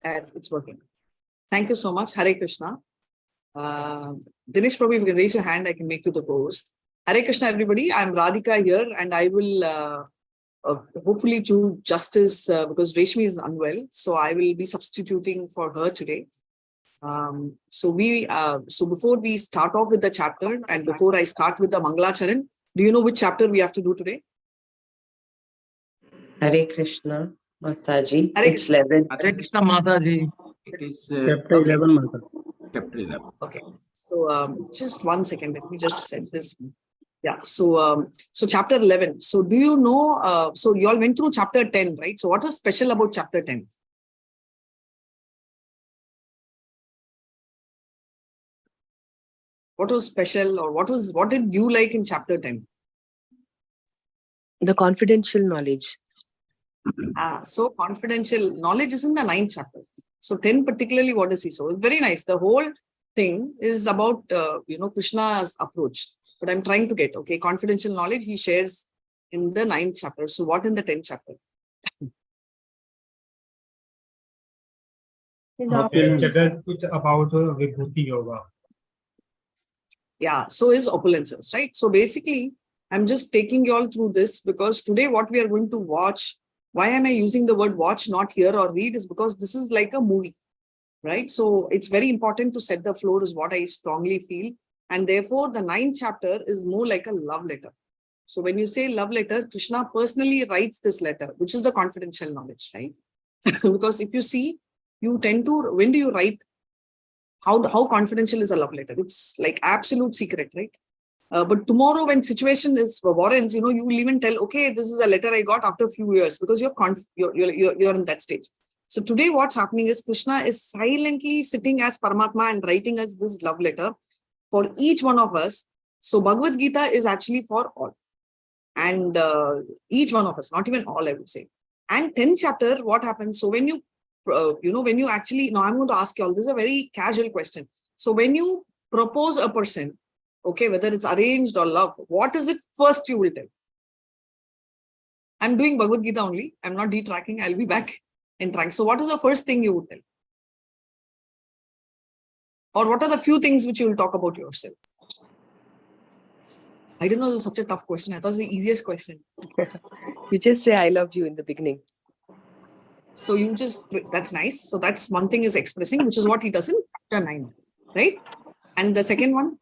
And it's working. Thank you so much. Hare Krishna. Dinesh, probably if you can raise your hand, I can make you the host. Hare Krishna, everybody. I'm Radhika here, and I will hopefully do justice because Rashmi is unwell. So I will be substituting for her today. So before we start off with the chapter, and before I start with the Mangalacharan, do you know which chapter we have to do today? Hare Krishna, Mataji. Hare It's 11. Hare Krishna, Mataji. It is Chapter 11, Mata. chapter 11. Okay. So just 1 second. Let me just set this. Yeah. So chapter 11. So do you know? So you all went through chapter 10, right? So what is special about chapter 10? What was special, or what did you like in chapter 10? The confidential knowledge. So confidential knowledge is in the 9th chapter. So 10 particularly, what does he say? So it's very nice. The whole thing is about Krishna's approach. But I'm trying to get confidential knowledge he shares in the 9th chapter. So what in the 10th chapter? Chapter about Vibhuti Yoga. Yeah, so is opulences, right? So basically, I'm just taking you all through this because today what we are going to watch, why am I using the word watch, not hear or read, is because this is like a movie, right? So it's very important to set the floor is what I strongly feel. And therefore, the 9th chapter is more like a love letter. So when you say love letter, Krishna personally writes this letter, which is the confidential knowledge, right? Because if you see, you tend to, when do you write? How confidential is a love letter? It's like absolute secret, right? But tomorrow when situation is warrants, you will even tell, okay, this is a letter I got after a few years because you're in that stage. So today what's happening is Krishna is silently sitting as Paramatma and writing us this love letter for each one of us. So Bhagavad Gita is actually for all. And each one of us, not even all, I would say. And 10th chapter, what happens? So when you when you actually, now I'm going to ask you all, this is a very casual question. So when you propose a person, okay, whether it's arranged or love, what is it first you will tell? I'm doing Bhagavad Gita only. I'm not detracking. I'll be back in track. So what is the first thing you would tell? Or what are the few things which you will talk about yourself? I didn't know this was such a tough question. I thought it was the easiest question. You just say, I love you in the beginning. So you just, that's nice. So that's one thing is expressing, which is what he does in chapter 9, right? And the second one,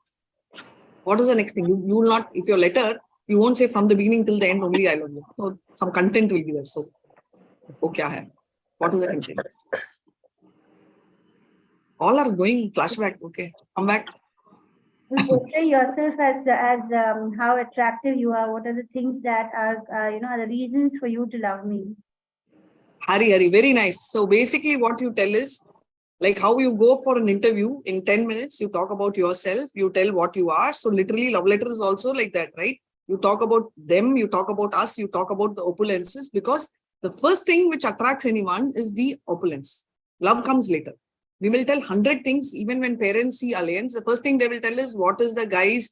what is the next thing? You will not, if your letter, you won't say from the beginning till the end only I love you. So some content will be there. So, what is the content? All are going flashback. Okay, come back. You portray yourself as how attractive you are. What are the things that are the reasons for you to love me? Hari, very nice. So basically what you tell is like how you go for an interview in 10 minutes, you talk about yourself, you tell what you are. So literally love letter is also like that, right? You talk about them, you talk about us, you talk about the opulences, because the first thing which attracts anyone is the opulence. Love comes later. We will tell 100 things, even when parents see alliance, the first thing they will tell is what is the guy's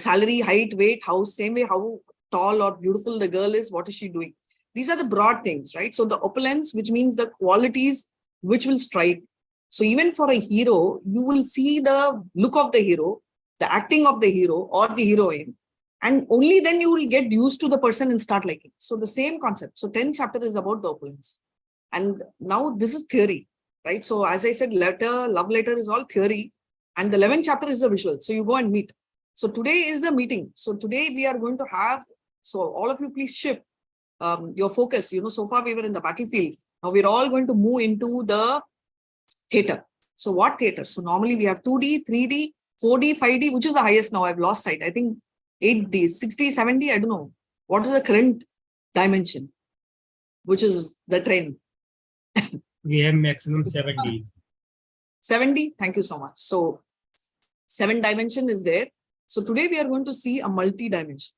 salary, height, weight, house, same way, how tall or beautiful the girl is, what is she doing? These are the broad things, right? So the opulence, which means the qualities which will strike. So even for a hero, you will see the look of the hero, the acting of the hero or the heroine, and only then you will get used to the person and start liking. So the same concept. So 10th chapter is about the opulence. And now this is theory, right? So as I said, love letter is all theory. And the 11th chapter is the visual. So you go and meet. So today is the meeting. So today we are going to have, so all of you please shift your focus. So far we were in the battlefield. Now we're all going to move into the theater. So what theater? So normally we have 2D, 3D, 4D, 5D, which is the highest now? I've lost sight. I think 8D, 60, 70, I don't know. What is the current dimension? Which is the trend? We have maximum 7D. 70? Thank you so much. So 7 dimension is there. So today we are going to see a multi-dimension,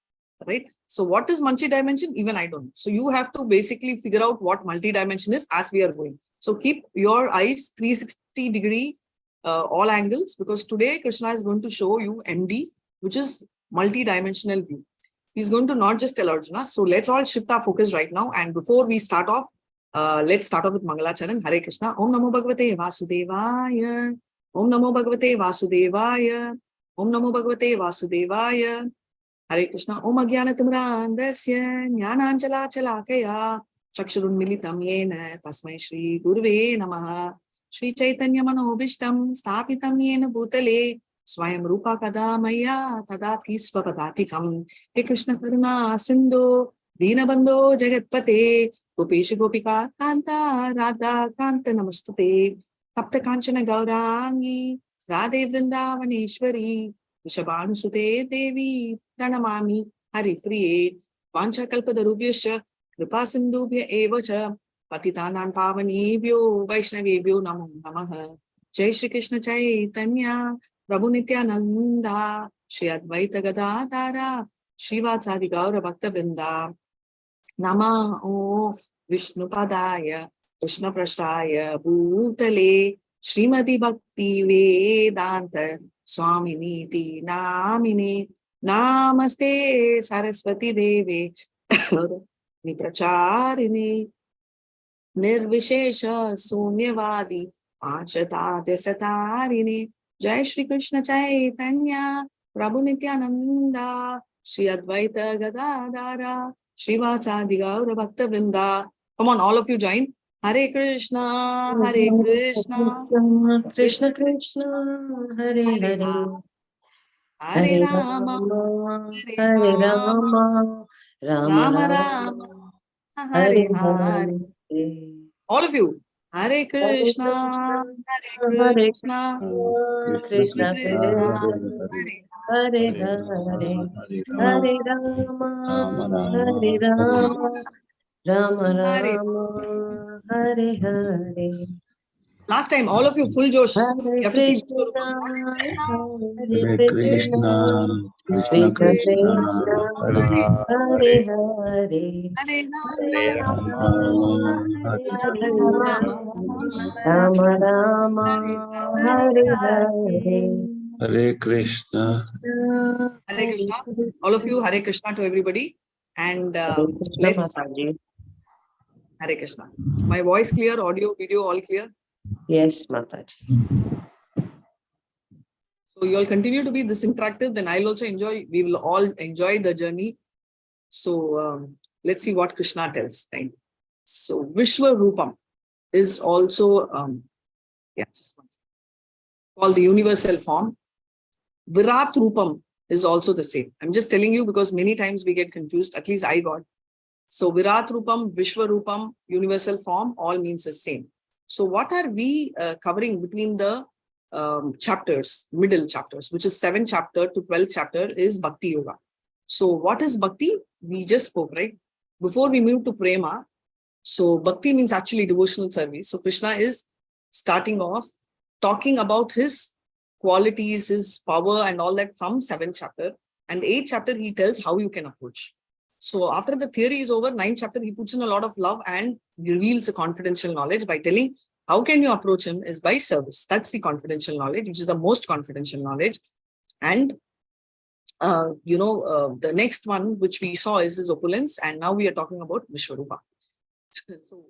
right? So what is multi-dimension? Even I don't know. So you have to basically figure out what multi-dimension is as we are going. So keep your eyes 360 degree, all angles, because today Krishna is going to show you MD, which is multi-dimensional view. He's going to not just tell Arjuna. So let's all shift our focus right now. And before we start off, Let's start off with Mangalacharan. Hare Krishna. Om Namo Bhagavate Vasudevaya. Om Namo Bhagavate Vasudevaya. Om Namo Bhagavate Vasudevaya. Hare Krishna. Om Ajnanatimrandasya Jnananjala Chalakaya Chakshurun Militam Yena Tasmai Shri Guruve Namaha Shri Chaitanya Manobishtam Stapitam Yena Bhutale Swayam Rupa Kada Maya Tadati Svapadatikam He Krishna Karuna Sindhu Dinabandho Jagatpate Gopesh Gopika Kanta Radha Kanta Namastute Tapta Kanchana Gaurangi Radhe Vrindavaneshwari Vishabhanusute Devi Pranamami Hari Priye Vancha Kalpadarubhyascha Kripa Sindhubhya Evacha Patitanan Pavanebhyo Vaishnavebhyo Namo Namaha Jai Shri Krishna Chaitanya Prabhu Nityananda Shri Advaita Gadadhara Srivasadi Gaura Bhakta Vrinda Namo Vishnu Padaya Krishna Prasthaya Bhutale Srimati Bhakti Vedanta Swaminiti Namine Namaste Saraswati Devi Nipracharini Nirvishesha Sunyavadi Panchata Desatarini Jai Shri Krishna Chaitanya Prabhu Nityananda Shri Advaita Gadadhara Srivasadi Gaura Bhakta Vrinda. Come on, all of you join. Hare Krishna, Hare Krishna, Krishna Krishna, Hare Hare, Hare Rama, Hare Hare Rama, Rama, Rama Rama, Rama, Hare Hare Hare. Hare. All of you. Hare Krishna, Hare Krishna, Krishna Krishna Krishna, Krishna, Hare Hare Hare, Rama, Hare Rama, Hare Rama, Rama Hare. Rama, Hare Hare. Last time, all of you full Josh. Hare You have to sing Krishna, Hare Krishna, Hare Hare Krishna, Krishna, Krishna Krishna Krishna, Krishna, Hare Hare, Hare Hare Rama, Rama, Hare Hare Rama, Rama, Rama Rama, Hare Hare, Hare Krishna. Hare Krishna. All of you, Hare Krishna to everybody. And Hare Krishna let's start. Mataji. Hare Krishna. My voice clear, audio, video, all clear? Yes, Mataji. So you all continue to be this interactive, then I'll also enjoy, we will all enjoy the journey. So let's see what Krishna tells, right? So Vishwa Rupam is also, just one second, called the universal form. Virat Rupam is also the same. I'm just telling you because many times we get confused, at least I got. So Virat Rupam, Vishwa Rupam, universal form, all means the same. So what are we covering between the chapters, middle chapters, which is 7th chapter to 12th chapter is Bhakti Yoga. So what is Bhakti? We just spoke, right? Before we move to Prema, so Bhakti means actually devotional service. So Krishna is starting off talking about his qualities, his power and all that from 7th chapter. And 8th chapter, he tells how you can approach. So after the theory is over, 9th chapter, he puts in a lot of love and reveals a confidential knowledge by telling how can you approach him is by service. That's the confidential knowledge, which is the most confidential knowledge. And, the next one, which we saw is his opulence. And now we are talking about Vishwarupa. So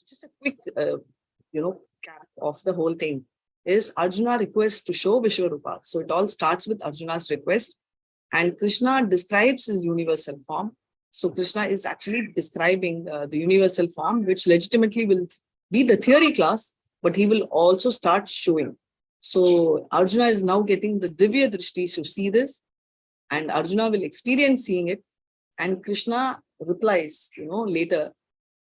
just a quick, cap of the whole thing is Arjuna requests to show Vishwarupa. So it all starts with Arjuna's request. And Krishna describes his universal form. So Krishna is actually describing the universal form, which legitimately will be the theory class, but he will also start showing. So Arjuna is now getting the Divya Drishti to see this, and Arjuna will experience seeing it. And Krishna replies, later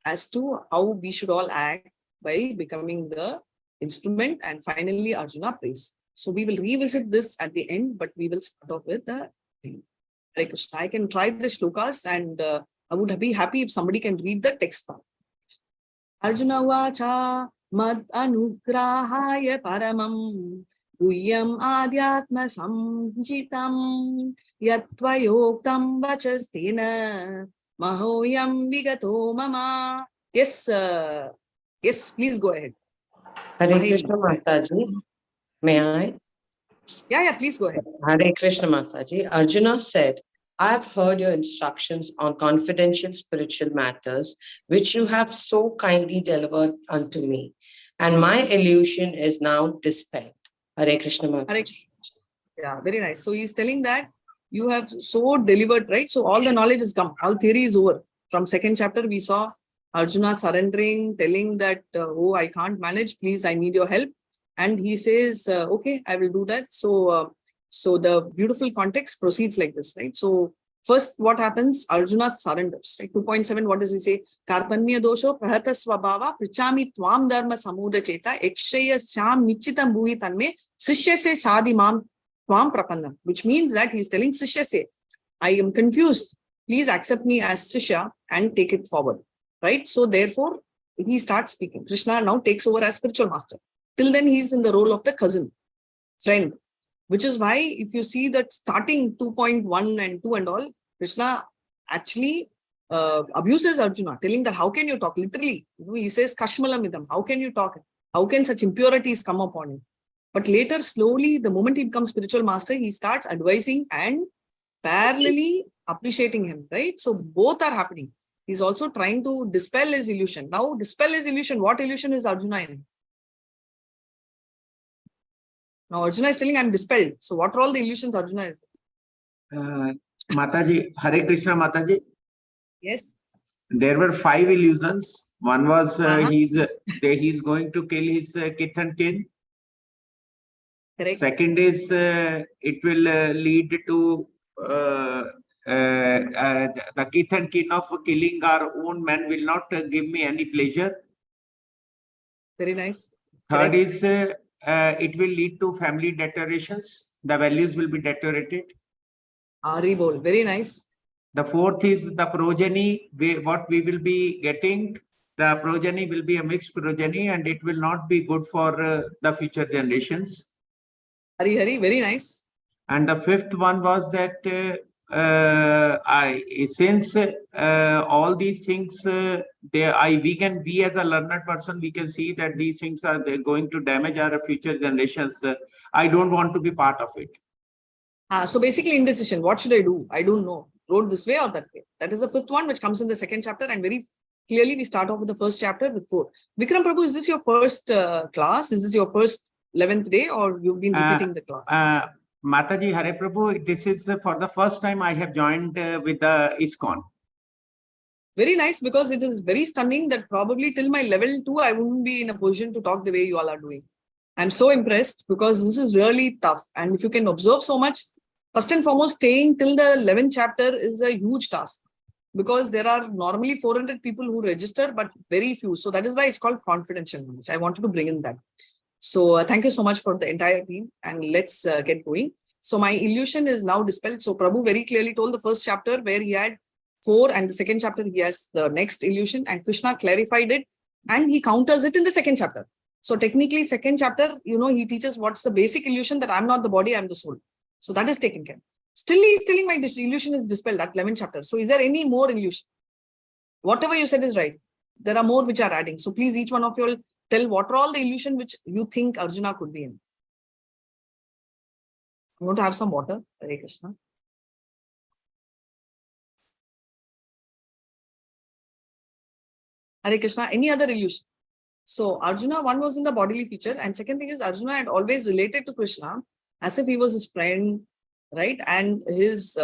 as to how we should all act by becoming the instrument. And finally, Arjuna prays. So we will revisit this at the end, but we will start off with the Hare Krishna. I can try the shlokas, and I would be happy if somebody can read the text part. Arjuna vacha mad anugrahaya paramam guhyam adhyatma samjitam yatvayoktam vachastena mahoyam vigato mama. Yes, yes, please go ahead. Hare Swahili. Krishna Mataji. May I? Yeah, please go ahead. Hare Krishna Mataji. Arjuna said, I have heard your instructions on confidential spiritual matters, which you have so kindly delivered unto me, and my illusion is now dispelled. Hare Krishna Mataji. Yeah, very nice. So he's telling that you have so delivered, right? So all the knowledge is come, all theory is over. From second chapter, we saw Arjuna surrendering, telling that, oh, I can't manage, please, I need your help. And he says, okay, I will do that. So the beautiful context proceeds like this, right? So first, what happens? Arjuna surrenders, right? 2.7, what does he say? Karpanya dosho prahata swabhava prichami tvam dharma samuda cheta ekshaya sham nichitam bhuvi tanme sishya se shadi mam tvam prapannam, which means that he's telling Sishya se, I am confused. Please accept me as Sishya and take it forward, right? So therefore, he starts speaking. Krishna now takes over as spiritual master. Till then, he's in the role of the cousin, friend, which is why if you see that starting 2.1 and 2 and all, Krishna actually abuses Arjuna, telling that how can you talk? Literally, he says, Kashmalamidam, how can you talk? How can such impurities come upon you? But later, slowly, the moment he becomes spiritual master, he starts advising and parallelly appreciating him, right? So both are happening. He's also trying to dispel his illusion. Now, dispel his illusion. What illusion is Arjuna in? Now, Arjuna is telling, I'm dispelled. So what are all the illusions Arjuna is? Mataji, Hare Krishna Mataji. Yes. There were 5 illusions. One was he's going to kill his kith and kin. Correct. Second is it will lead to the kith and kin of killing our own man will not give me any pleasure. Very nice. Third Correct. is it will lead to family deteriorations. The values will be deteriorated. Aribol. Very nice. The fourth is the progeny. What we will be getting, the progeny will be a mixed progeny and it will not be good for the future generations. Hari, very nice. And the fifth one was that since all these things, we as a learned person, we can see that these things are going to damage our future generations. I don't want to be part of it. So basically indecision. What should I do? I don't know. Road this way or that way. That is the fifth one, which comes in the second chapter. And very clearly, we start off with the first chapter with 4. Vikram Prabhu, is this your first class? Is this your first 11th day, or you've been repeating the class? Mataji, Hare Prabhu, this is for the first time I have joined with the ISKCON. Very nice, because it is very stunning that probably till my level 2, I wouldn't be in a position to talk the way you all are doing. I'm so impressed because this is really tough. And if you can observe so much, first and foremost, staying till the 11th chapter is a huge task, because there are normally 400 people who register, but very few. So that is why it's called confidential knowledge. I wanted to bring in that. So thank you so much for the entire team, and let's get going. So my illusion is now dispelled. So Prabhu very clearly told the first chapter where he had 4, and the second chapter he has the next illusion, and Krishna clarified it and he counters it in the second chapter. So technically second chapter, he teaches what's the basic illusion, that I'm not the body, I'm the soul. So that is taken care. Still he is telling my illusion is dispelled at 11th chapter. So is there any more illusion? Whatever you said is right. There are more which are adding. So please, each one of you all tell what are all the illusion which you think Arjuna could be in. I'm going to have some water. Hare Krishna. Hare Krishna. Any other illusion? So Arjuna, one was in the bodily feature, and second thing is Arjuna had always related to Krishna as if he was his friend, right? And his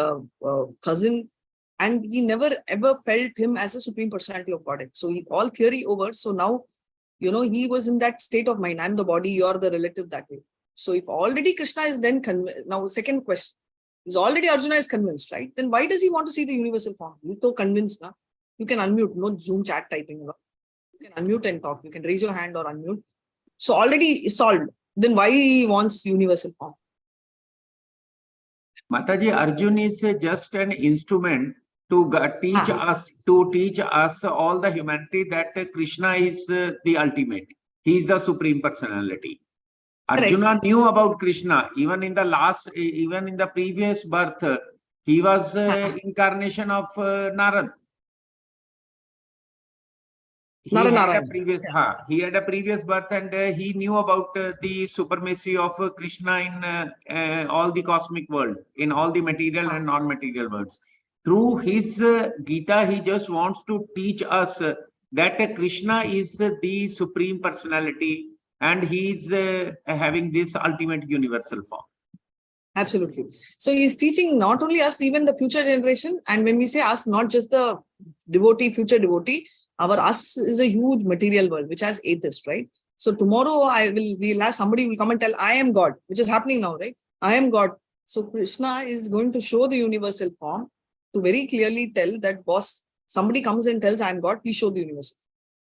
cousin, and he never ever felt him as a supreme personality of Godhead. So all theory over. So now, he was in that state of mind. I'm the body, you're the relative, that way. So if already Krishna is then convinced, now second question, is already Arjuna is convinced, right? Then why does he want to see the universal form? He's so convinced now. You can unmute, no Zoom chat typing. You can unmute and talk. You can raise your hand or unmute. So already solved. Then why he wants universal form? Mataji, Arjuna is just an instrument to teach us all the humanity that Krishna is the ultimate. He is the supreme personality. Arjuna knew about Krishna even in the previous birth. He was incarnation of Narad. he had a Naranarayan. previous, he had a previous birth, and he knew about the supremacy of Krishna in all the cosmic world, in all the material and non-material worlds. Through his Gita, he just wants to teach us that Krishna is the supreme personality, and he is having this ultimate universal form. Absolutely. So he's teaching not only us, even the future generation. And when we say us, not just the devotee, future devotee, our us is a huge material world, which has atheists, right? So tomorrow we'll have somebody will come and tell, I am God, which is happening now, right? I am God. So Krishna is going to show the universal form to very clearly tell that, boss, somebody comes and tells, I am God, please show the universal.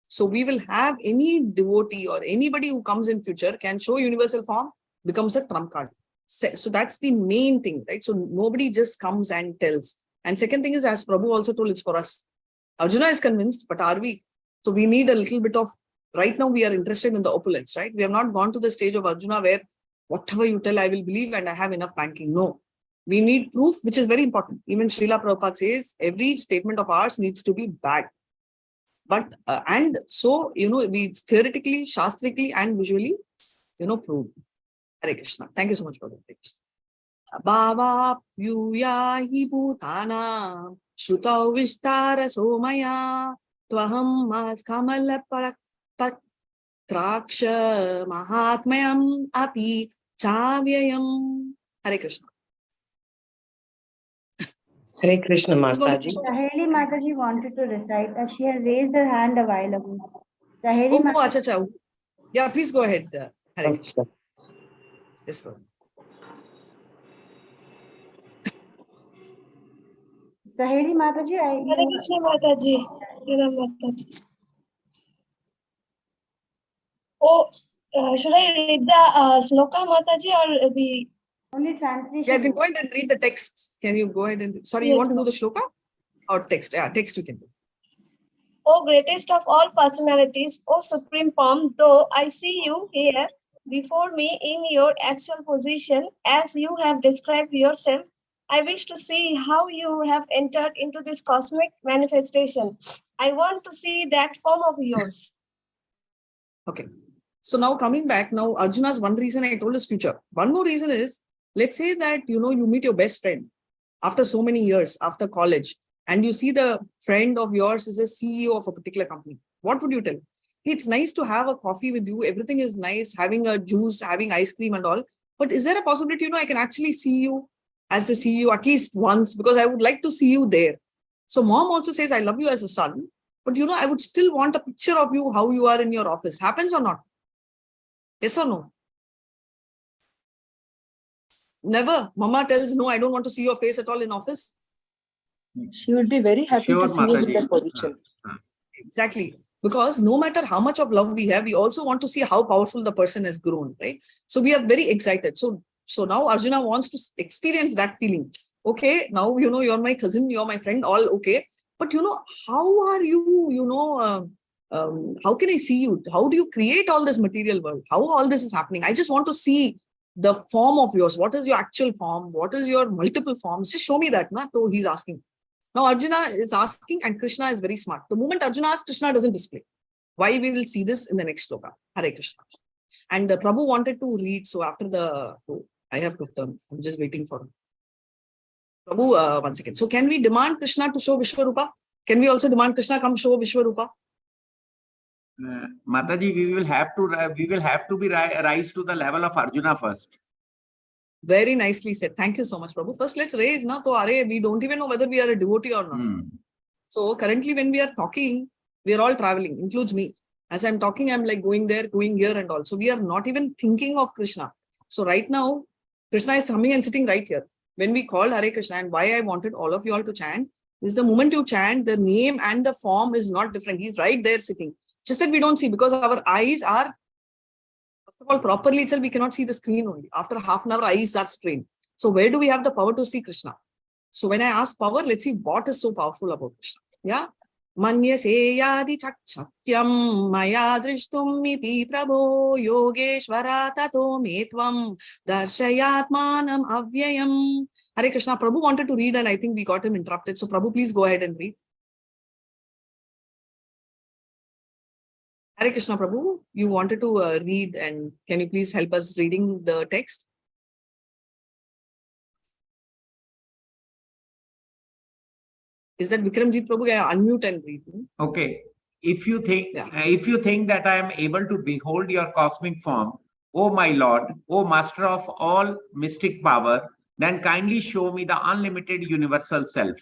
So we will have any devotee or anybody who comes in future can show universal form, becomes a trump card. So that's the main thing, right? So nobody just comes and tells. And second thing is, as Prabhu also told, it's for us. Arjuna is convinced, but are we? So we need a little bit of, right now we are interested in the opulence, right? We have not gone to the stage of Arjuna where whatever you tell, I will believe and I have enough banking. No, we need proof, which is very important. Even Srila Prabhupada says every statement of ours needs to be backed. But, and so, we theoretically, shastrically and visually, prove. Hare Krishna. Thank you so much, Prabhu. Bhava Yuya hi bhutana Shrutau Vistara Somaya Tvaham Mas Kamala Patraksha Mahatmayam Api Chavyayam. Hare Krishna. Hare Krishna, Mataji. Saheli Mataji wanted to recite as she has raised her hand a while ago. Saheli Oh, Mataji. acha. Yeah, please go ahead. Hare Krishna. Yes, Lord. Saheli Mataji, Hare Krishna Mataji. Hare Mataji. Oh, should I read the sloka Mataji or the only translation? Yeah, you can go ahead and read the text. Can you go ahead and, sorry, you Yes, want to do the shloka or text? Yeah, text you can do. O greatest of all personalities, O supreme form, though I see you here before me in your actual position as you have described yourself, I wish to see how you have entered into this cosmic manifestation. I want to see that form of yours. Okay. So now coming back, now Arjuna's one reason I told is future. One more reason is, let's say that, you meet your best friend after so many years, after college, and you see the friend of yours is a CEO of a particular company. What would you tell? It's nice to have a coffee with you. Everything is nice, having a juice, having ice cream and all. But is there a possibility, I can actually see you as the CEO at least once, because I would like to see you there. So mom also says, I love you as a son, but I would still want a picture of you, how you are in your office. Happens or not? Yes or no? Never. Mama tells, no, I don't want to see your face at all in office. She would be very happy Sure, to see us in Mataji. that position. Exactly. Because no matter how much of love we have, we also want to see how powerful the person has grown, right? So we are very excited. So now Arjuna wants to experience that feeling. Okay, now, you're my cousin, you're my friend, all okay. But, how are you, how can I see you? How do you create all this material world? How all this is happening? I just want to see the form of yours. What is your actual form? What is your multiple forms? Just show me that. So he's asking. Now Arjuna is asking and Krishna is very smart. The moment Arjuna asks, Krishna doesn't display. Why? We will see this in the next sloka. Hare Krishna. And Prabhu wanted to read. So after I have to turn. I'm just waiting for him. Prabhu, one second. So can we demand Krishna to show Vishwarupa? Can we also demand Krishna come show Vishwarupa? Mataji, we will have to be rise to the level of Arjuna first. Very nicely said. Thank you so much, Prabhu. First, let's raise. We don't even know whether we are a devotee or not. So currently, when we are talking, we are all traveling, includes me. As I'm talking, I'm like going there, going here and all. So we are not even thinking of Krishna. So right now, Krishna is coming and sitting right here. When we called Hare Krishna, and why I wanted all of you all to chant, is the moment you chant, the name and the form is not different. He's right there sitting. Just that we don't see, because our eyes are, first of all, properly itself, we cannot see the screen only. After half an hour, eyes are strained. So where do we have the power to see Krishna? So when I ask power, let's see what is so powerful about Krishna. Yeah. Manya seyadi chakchakyam maya drishtum iti prabho yogeshvara tato metvam darshayatmanam avyayam. Hare Krishna. Prabhu wanted to read and I think we got him interrupted. So Prabhu, please go ahead and read. Hare Krishna Prabhu, you wanted to read, and can you please help us reading the text? Is that Vikramjit Prabhu? Can I unmute and read? Okay. If you think Yeah. that I am able to behold your cosmic form, O my Lord, O Master of all mystic power, then kindly show me the unlimited universal self.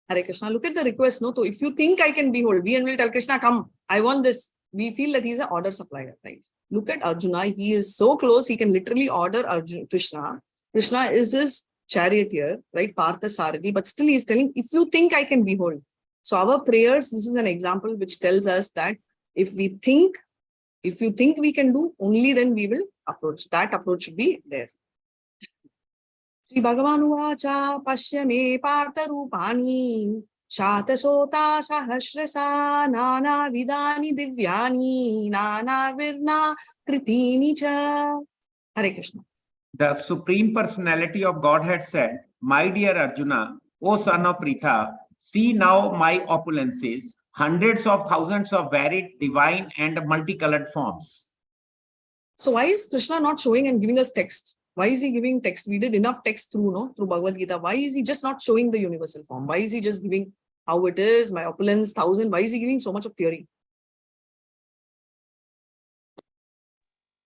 Hare Krishna, look at the request. No, so if you think I can behold, we will tell Krishna, come, I want this. We feel that he's an order supplier, right? Look at Arjuna. He is so close. He can literally order Krishna. Krishna is his charioteer, right? Partha Sarati, but still he's telling, if you think I can behold. So our prayers, this is an example which tells us that if you think we can do, only then we will approach. That approach should be there. Sri Bhagavan Uvacha Pashyame Partha Rupani Shata Sota Sahasrasa Nana Vidani Divyani Nana Virna Kritini Cha. Hare Krishna. The Supreme Personality of Godhead said, my dear Arjuna, O son of Pritha, see now my opulences, hundreds of thousands of varied, divine and multicolored forms. So why is Krishna not showing and giving us text? Why is he giving text? We did enough text through Bhagavad Gita. Why is he just not showing the universal form? Why is he just giving how it is, my opulence, 1,000? Why is he giving so much of theory?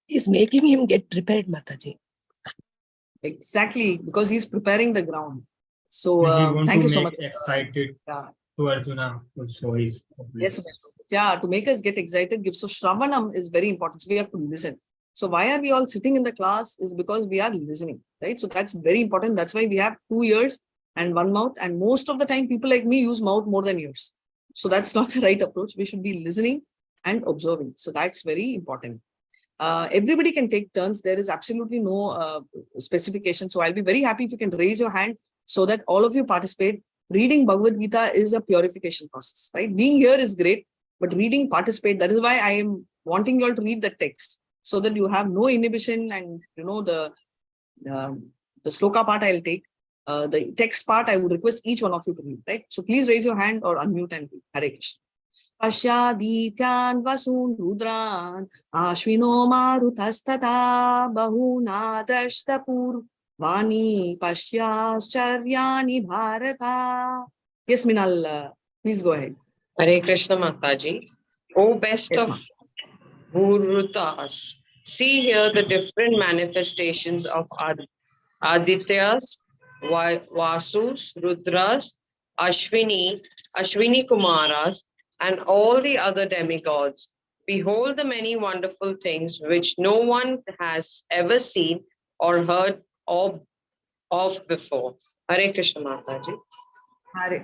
He's making him get prepared, Mataji. Exactly, because he's preparing the ground. So thank you so much. Excited to Arjuna to show his Yes, yeah, to make us get excited, so Shravanam is very important. So we have to listen. So why are we all sitting in the class is because we are listening, right? So that's very important. That's why we have 2 ears and 1 mouth. And most of the time, people like me use mouth more than ears. So that's not the right approach. We should be listening and observing. So that's very important. Everybody can take turns. There is absolutely no specification. So I'll be very happy if you can raise your hand so that all of you participate. Reading Bhagavad Gita is a purification process, right? Being here is great, but reading, participate. That is why I am wanting you all to read the text so that you have no inhibition. And the sloka part I'll take. The text part I would request each one of you to read, right? So please raise your hand or unmute and read. Hare Krishna. Pasyadityan vasun rudran ashwino marutastata bahuna dashtapur vani pasyascharyani bharata. Yes, Minal, please go ahead. Hare Krishna Mataji. O best Yes, of Gurutas, see here the different manifestations of Adityas, Vasus, Rudras, Ashwini Kumaras, and all the other demigods. Behold the many wonderful things which no one has ever seen or heard of before. Hare Krishna Mataji.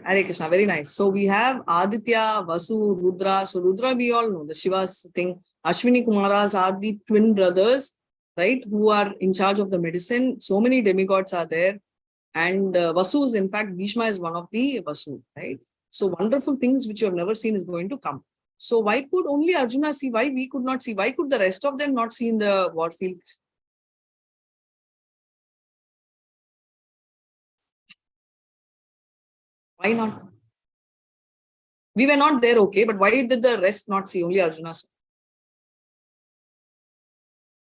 Hare Krishna, very nice. So we have Aditya, Vasu, Rudra. So Rudra, we all know the Shiva's thing. Ashwini Kumaras are the twin brothers, right, who are in charge of the medicine. So many demigods are there. And Vasus, in fact, Bhishma is one of the Vasu, right? So wonderful things which you have never seen is going to come. So why could only Arjuna see? Why we could not see? Why could the rest of them not see in the war field? Why not? We were not there, okay, but why did the rest not see? Only Arjuna saw?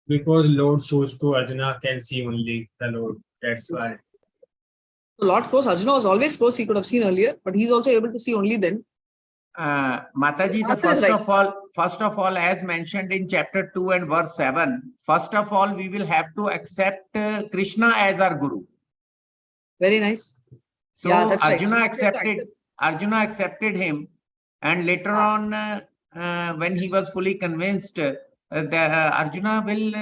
Because Lord shows to Arjuna can see only the Lord. That's why. So Lord close. Arjuna was always close. He could have seen earlier, but he's also able to see only then. Mataji, first of all, as mentioned in chapter 2 and verse 7, first of all, we will have to accept Krishna as our Guru. Very nice. So yeah, that's Arjuna right. Arjuna accepted him, and later on, when he was fully convinced, Arjuna will,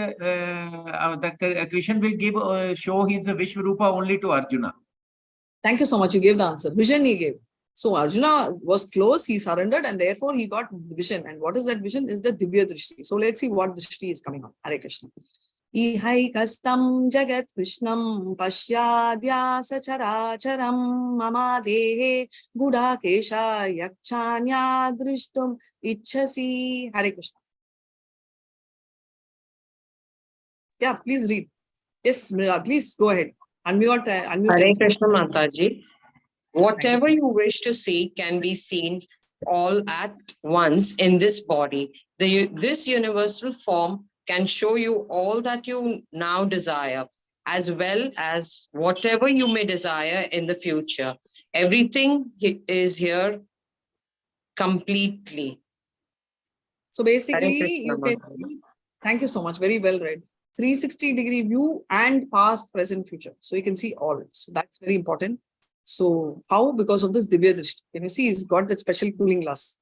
Krishna will show his Vishvarupa only to Arjuna. Thank you so much. You gave the answer. Vision he gave. So Arjuna was close, he surrendered, and therefore he got vision. And what is that vision? Is the Divya Drishti. So let's see what Drishti is coming on. Hare Krishna. Ihaikastam Jagat Krishnam Pashyadya Sacharacharam Mama Dehe Budhakesha Yakchanya Drishtum Ichhasi. Hare Krishna. Yeah, please read. Yes, Mira, please go ahead. Unmute. Hare Krishna Mataji. Whatever you wish to see can be seen all at once in this body. This universal form can show you all that you now desire, as well as whatever you may desire in the future. Everything is here completely. So basically, you can see, thank you so much, very well read. 360-degree view and past, present, future. So you can see all. So that's very important. So how? Because of this Divya Drishti. Can you see he's got that special cooling glass.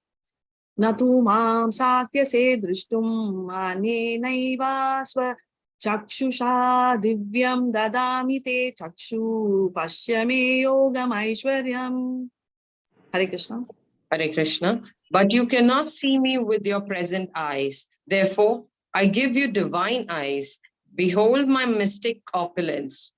Natu mam sakya se drishtum ane naiva swa chakshusha divyam dadami te chakshu pashyame yogam aishwaryam. Hare Krishna. Hare Krishna. But you cannot see me with your present eyes. Therefore, I give you divine eyes. Behold my mystic opulence.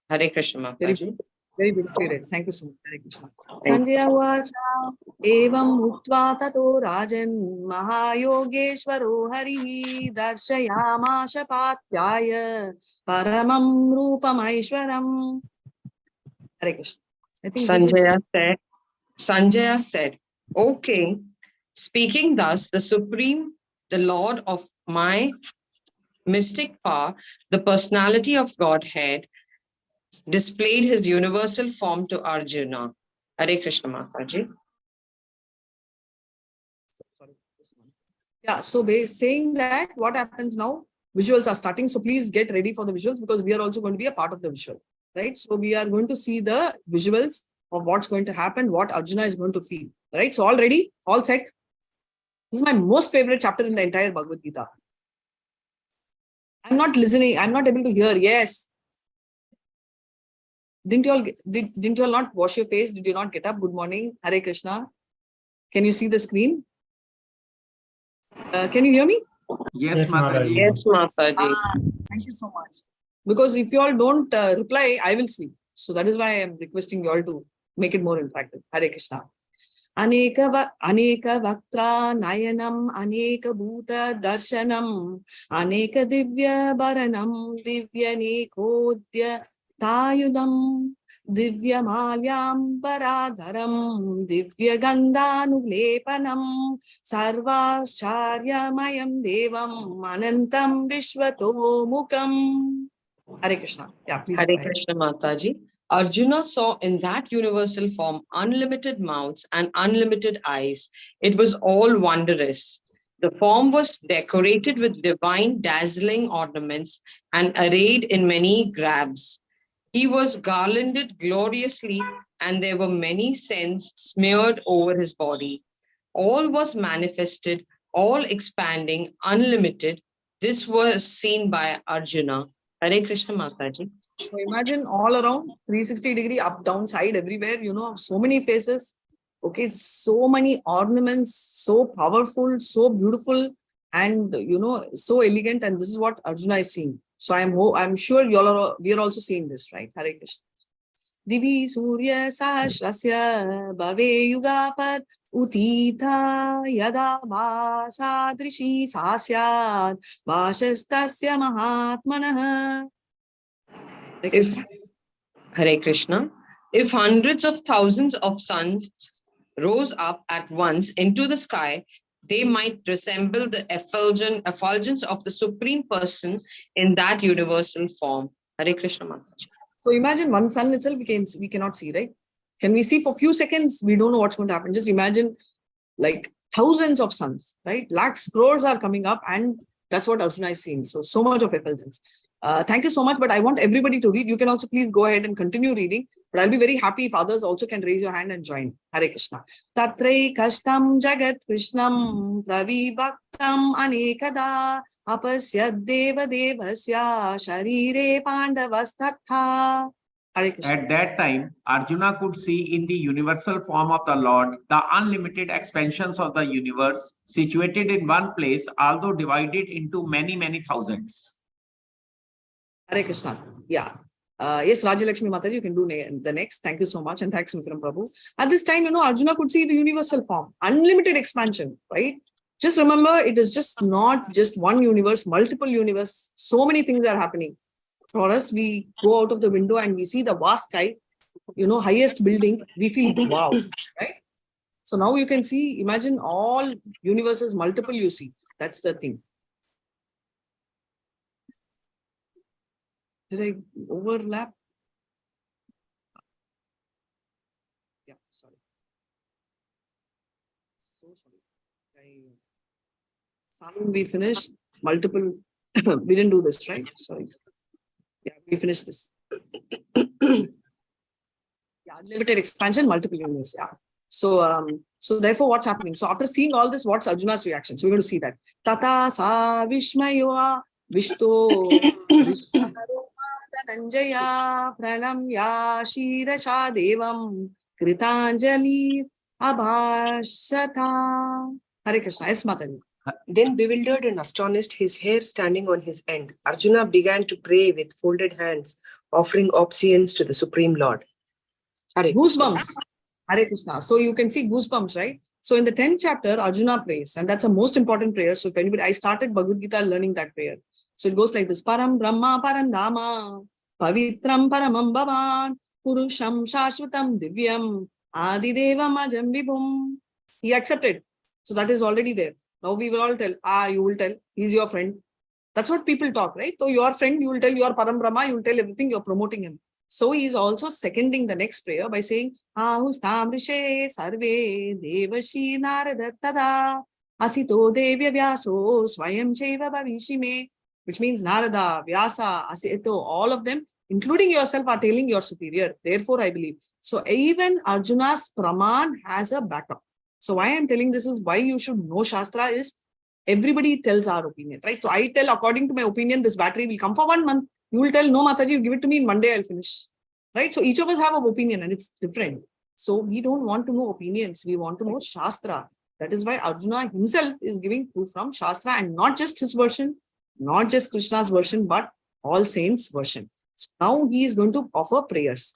Hare Krishna. Very good. Very beautifully read. Thank you so much. Hare Krishna. Sanjaya Vacha Evam Uttva Tato Rajan Mahayogeshwaro Hari Darshayamasha Patyaya Paramam Rupam Aishwaram. Hare Krishna. I think Sanjaya said, O King, speaking thus, the Supreme, the Lord of my mystic power, the personality of Godhead, displayed his universal form to Arjuna. Hare Krishna Mataji. Yeah, so saying that, what happens now? Visuals are starting. So please get ready for the visuals because we are also going to be a part of the visual, right? So we are going to see the visuals of what's going to happen, what Arjuna is going to feel, right? So all ready, all set. This is my most favorite chapter in the entire Bhagavad Gita. I'm not listening. I'm not able to hear. Yes. Didn't you all not wash your face? Did you not get up? Good morning. Hare Krishna. Can you see the screen? Can you hear me? Yes, Mataji. Yes, Mataji. Thank you so much. Because if you all don't reply, I will sleep. So that is why I am requesting you all to make it more interactive. Hare Krishna. Aneka vaktra nayanam, aneka bhuta darshanam, aneka divya baranam, divya nekodya tayudam, divya malyam paradharam, divya gandhanulepanam, sarvascharyamayam devam, anantam vishvato mukam. Hare Krishna. Yeah, please. Hare Krishna Mataji. Arjuna saw in that universal form unlimited mouths and unlimited eyes. It was all wondrous. The form was decorated with divine dazzling ornaments and arrayed in many grabs. He was garlanded gloriously, and there were many scents smeared over his body. All was manifested, all expanding, unlimited. This was seen by Arjuna. Hare Krishna Mataji. So imagine all around 360-degree, up, down, side, everywhere, so many faces. Okay, so many ornaments, so powerful, so beautiful, and so elegant. And this is what Arjuna is seeing. So I'm sure we are also seeing this, right? Hare Krishna. Divi Surya Sahasrasya Bhave Yugapat Utita Yada Vasadrishi Sasyad Vashastasya Mahatmanah. Hare Krishna, if hundreds of thousands of suns rose up at once into the sky, they might resemble the effulgence of the Supreme Person in that universal form. Hare Krishna Mataji. So imagine one sun itself we cannot see, right? Can we see for a few seconds? We don't know what's going to happen. Just imagine like thousands of suns, right? Lakhs, crores are coming up, and that's what Arjuna is seeing. So much of effulgence. Thank you so much, but I want everybody to read. You can also please go ahead and continue reading, but I'll be very happy if others also can raise your hand and join. Hare Krishna. Tatrai kashtam jagat krishnam pravibhaktam anekada apasyad deva devasya sharire pandavastatha. Hare Krishna. At that time, Arjuna could see in the universal form of the Lord the unlimited expansions of the universe situated in one place, although divided into many, many thousands. Hare Krishna. Yeah. Yes, Rajalakshmi Mataji, you can do the next. Thank you so much. And thanks, Vikram Prabhu. At this time, Arjuna could see the universal form, unlimited expansion, right? Just remember, it is just not just one universe, multiple universe. So many things are happening. For us, we go out of the window and we see the vast sky, highest building. We feel wow, right? So now you can see, imagine all universes, multiple you see. That's the thing. Did I overlap? Yeah, sorry. So sorry. Some we finished, multiple. We didn't do this, right? Sorry. Yeah, we finished this. Yeah, unlimited expansion, multiple universe. Yeah. So therefore, what's happening? So after seeing all this, what's Arjuna's reaction? So we're going to see that. Tata sa vishmayoa vishto Nanjaya pranamya shirasha devam kritanjali abhashata. Hare Krishna. Yes, Mataji. Then, bewildered and astonished, his hair standing on his end, Arjuna began to pray with folded hands, offering obeisance to the Supreme Lord. Hare Goosebumps. Hare Krishna. So you can see goosebumps, right? So in the 10th chapter, Arjuna prays, and that's the most important prayer. So if anybody, I started Bhagavad Gita learning that prayer. So it goes like this: Param Brahma Parandama Pavitram Paramam Bhavan Purusham Shashvatam Divyam Adidevam Ajam Vibhum. He accepted. So that is already there. Now we will all tell, you will tell, he's your friend. That's what people talk, right? So your friend, you will tell, your Param Brahma, you will tell everything, you're promoting him. So he is also seconding the next prayer by saying, Ahustam Rishe Sarve Devashi Narada Tada Asito Devya Vyaso Swayam Cheva Bhavishime, which means Narada, Vyasa, Asito, all of them, including yourself, are telling you're superior. Therefore, I believe. So even Arjuna's Praman has a backup. So why I'm telling this is why you should know Shastra is everybody tells our opinion, right? So I tell according to my opinion, this battery will come for 1 month. You will tell, no, Mataji, you give it to me in 1 day, I'll finish. Right? So each of us have an opinion and it's different. So we don't want to know opinions. We want to know Shastra. That is why Arjuna himself is giving proof from Shastra, and not just his version, not just Krishna's version, but all saints' version. So now he is going to offer prayers.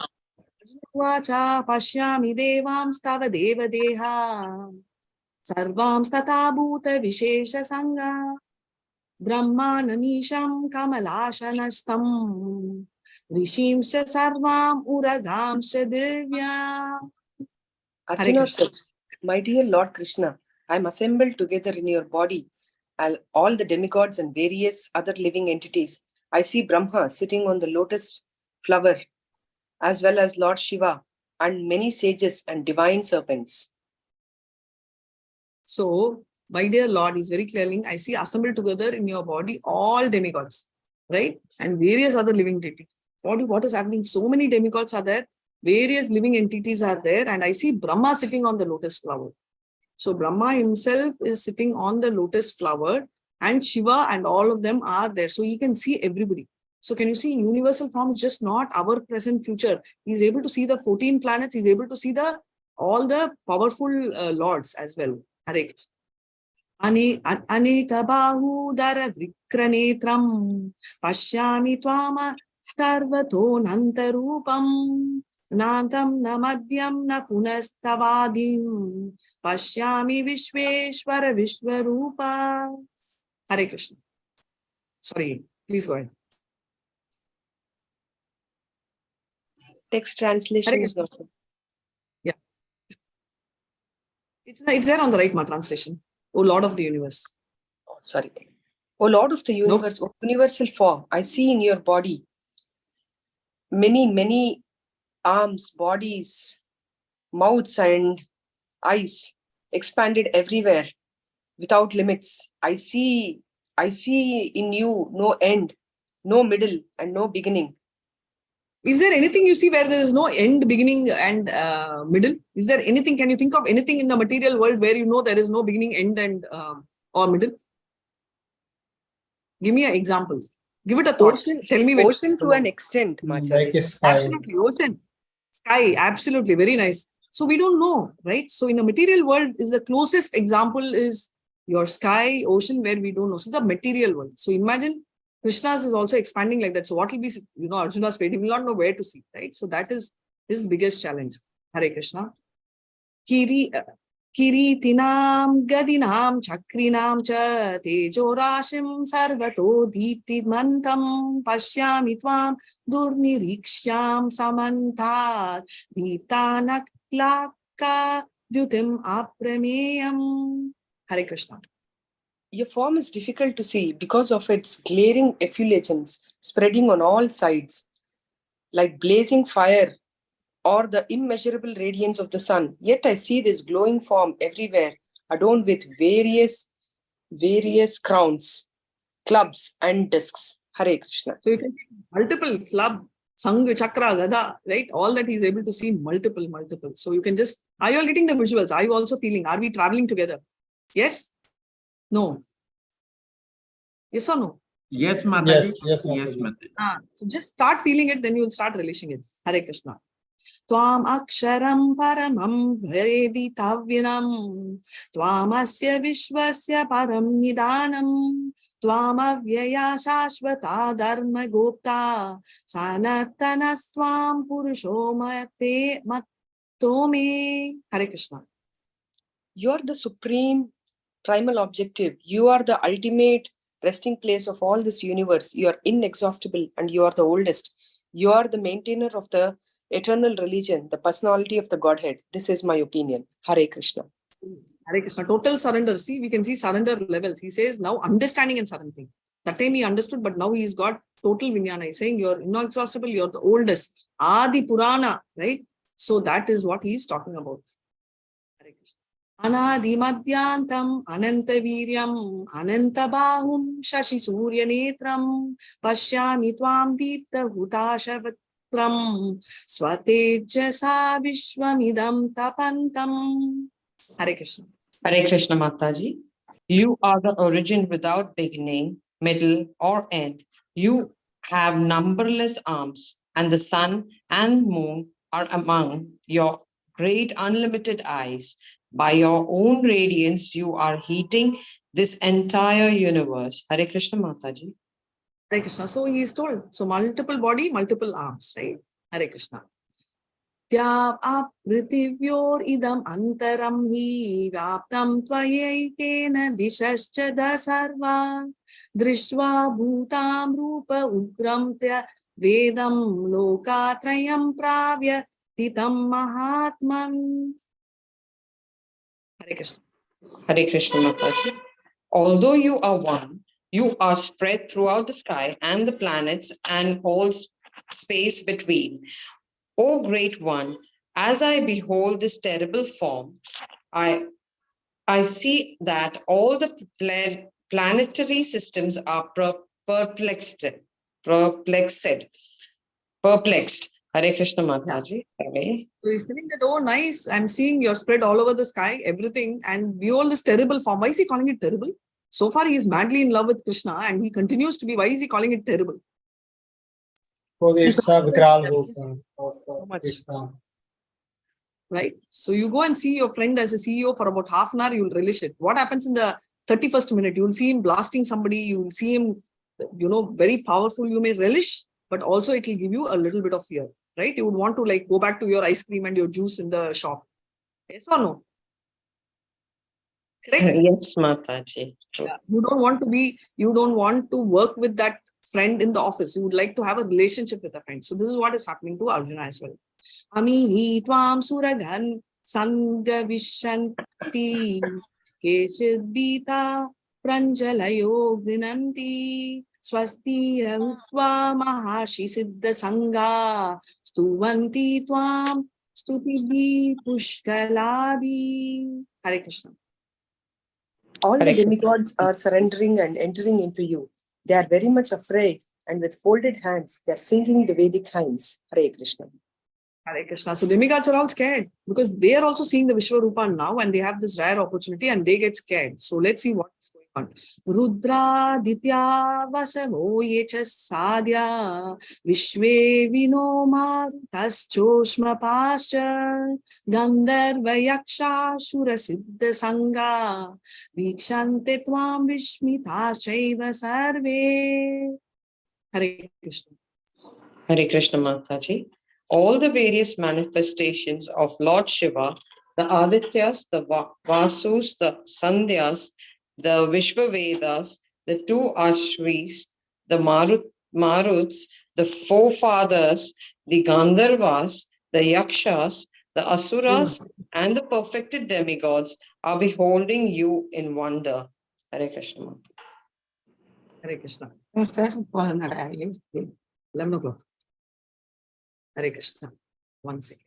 Vacha pashyami devam stava deva deha sarvam stata bhuta vishesha sangha brahmanamisham kamalashanastam rishimsha sarvam uragamsha divya. Arjuna said, My dear Lord Krishna, I am assembled together in your body, all the demigods and various other living entities. I see Brahma sitting on the lotus flower, as well as Lord Shiva and many sages and divine serpents. So, my dear Lord, is very clearly, I see assembled together in your body all demigods, right? And various other living entities. What is happening? So many demigods are there, various living entities are there, and I see Brahma sitting on the lotus flower. So Brahma himself is sitting on the lotus flower, and Shiva and all of them are there. So he can see everybody. So can you see universal form is just not our present future. He's able to see the 14 planets. He's able to see all the powerful lords as well. Hare Aneka bahudara vikranetram pashyami tvama sarvato nantarupam nantam na madhyam na punastavadim pashyami vishveshwara vishwarupa. Hare Krishna. Sorry, please go ahead. Text translation is not. Yeah. It's there on the right, translation. O Lord of the universe. Oh, sorry. O Lord of the universe, O universal form, I see in your body many arms, bodies, mouths and eyes expanded everywhere without limits. I see in you no end, no middle and no beginning. Is there anything you see where there is no end, beginning and middle? Is there anything, can you think of anything in the material world where you know there is no beginning, end and or middle? Give me an example. Give it a thought. Tell me. Ocean to an extent, Macharya. Like a sky. Absolutely. Ocean. Sky. Absolutely. Very nice. So we don't know, right? So in the material world is the closest example is your sky, ocean, where we don't know. So the material world. So imagine Krishna's is also expanding like that. So what will be, Arjuna's fate? He will not know where to see, right? So that is his biggest challenge. Hare Krishna. Kiritinam gadinam chakrinam cha tejorashim sarvato deeptimantam pashyami tvam durnirikshyam samantat deeptanaklaka Dyutim Aprameyam. Hare Krishna. Your form is difficult to see because of its glaring effulgence spreading on all sides, like blazing fire or the immeasurable radiance of the sun. Yet I see this glowing form everywhere, adorned with various crowns, clubs, and discs. Hare Krishna. So you can see multiple club, Sangha, Chakra, Gada, right? All that he's able to see multiple. So you can just, are you all getting the visuals? Are you also feeling? Are we traveling together? Yes? No? Yes or no? Yes, Mataji. Yes, Yes, Mataji. Mataji. So just start feeling it, then you will start relishing it. Hare Krishna. Tvam aksharam paramam veditavyam tvamasya vishvasya param nidanam tvam avyaya shashvata dharma gopta sanatanastvam purusho mate mattome. Hare Krishna. You are the supreme primal objective. You are the ultimate resting place of all this universe. You are inexhaustible and you are the oldest. You are the maintainer of the eternal religion, the personality of the Godhead. This is my opinion. Hare Krishna. Hare Krishna. Total surrender. See, we can see surrender levels. He says now understanding and surrendering. That time he understood, but now he's got total vijnana. He's saying you're inexhaustible, you're the oldest. Adi Purana, right? So that is what he's talking about. Hare Krishna. Anadimadhyantam anantaviryam anantabahum shashi surya netram pashyami tvam deepta hutashavatram swatejasa vishwamidam tapantam. Hare Krishna. Hare Krishna Mataji. You are the origin without beginning, middle, or end. You have numberless arms, and the sun and moon are among your great unlimited eyes. By your own radiance, you are heating this entire universe. Hare Krishna Mataji. Hare Krishna. So he is told, so multiple body, multiple arms, right? Hare Krishna. Tya apritivyor idam antaram hi vyaptam tvayaitena dishascha dasarva drishva bhutam rupa ugram tya vedam lokatrayam pravya titam mahatman. Hare Krishna. Hare Krishna Mataji. Although you are one, you are spread throughout the sky and the planets and all space between. O Great One, as I behold this terrible form, I see that all the planetary systems are perplexed. Hare Krishna Mataji. Hare. So he's telling that, oh, nice, I'm seeing you're spread all over the sky, everything, and behold this terrible form. Why is he calling it terrible? So far, he is madly in love with Krishna and he continues to be. Why is he calling it terrible? Because it's a Vikral Roop of Krishna. Right? So you go and see your friend as a CEO for about half an hour, you'll relish it. What happens in the 31st minute? You'll see him blasting somebody, you'll see him, very powerful. You may relish, but also it will give you a little bit of fear, right? You would want to like go back to your ice cream and your juice in the shop. Yes or no? Correct? Yes, Mataji. True. Yeah. You don't want to work with that friend in the office. You would like to have a relationship with a friend. So this is what is happening to Arjuna as well. Ami tvam suragan sangha vishanti keshidbita pranjalayo grinanti swasti utva mahashi siddha sangha stuvanti tvam stupidi pushkalabi. Hare Krishna. All Hare the Krishna. demigods are surrendering and entering into you. They are very much afraid, and with folded hands, they are singing the Vedic hymns. Hare Krishna. Hare Krishna. So demigods are all scared because they are also seeing the Vishwarupa now and they have this rare opportunity and they get scared. So let's see what is going on. Rudra Ditya Vasavo Yecha Sadhya Vishwe Vinoma Taschoshma Pascha Gandharva Yaksha Shura Siddha Sangha Vikshante Tvam Vishmita Shaiva Sarve. Hare Krishna. Hare Krishna Mataji. All the various manifestations of Lord Shiva, the Adityas, the Vasus, the Sandhyas, the Vishvavedas, the two Ashris, the Maruts, the forefathers, the Gandharvas, the Yakshas, The Asuras and the perfected demigods are beholding you in wonder. Hare Krishna. Hare Krishna. 11 o'clock. Hare Krishna. 1 second.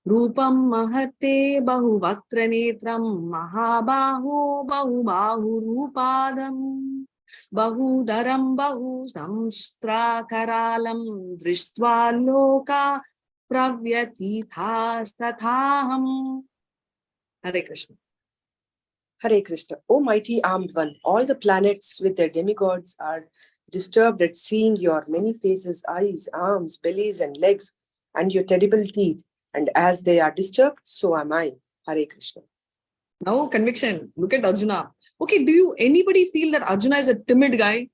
Rupam mahate bahuvaktra netram mahabaho bahubahurupadam bahudaram bahusamstrakaralam drishtva loka pravyatithasthathaham. Hare Krishna. Hare Krishna. O mighty armed one, all the planets with their demigods are disturbed at seeing your many faces, eyes, arms, bellies, and legs, and your terrible teeth. And as they are disturbed, so am I. Hare Krishna. Now conviction. Look at Arjuna. Okay, do anybody feel that Arjuna is a timid guy?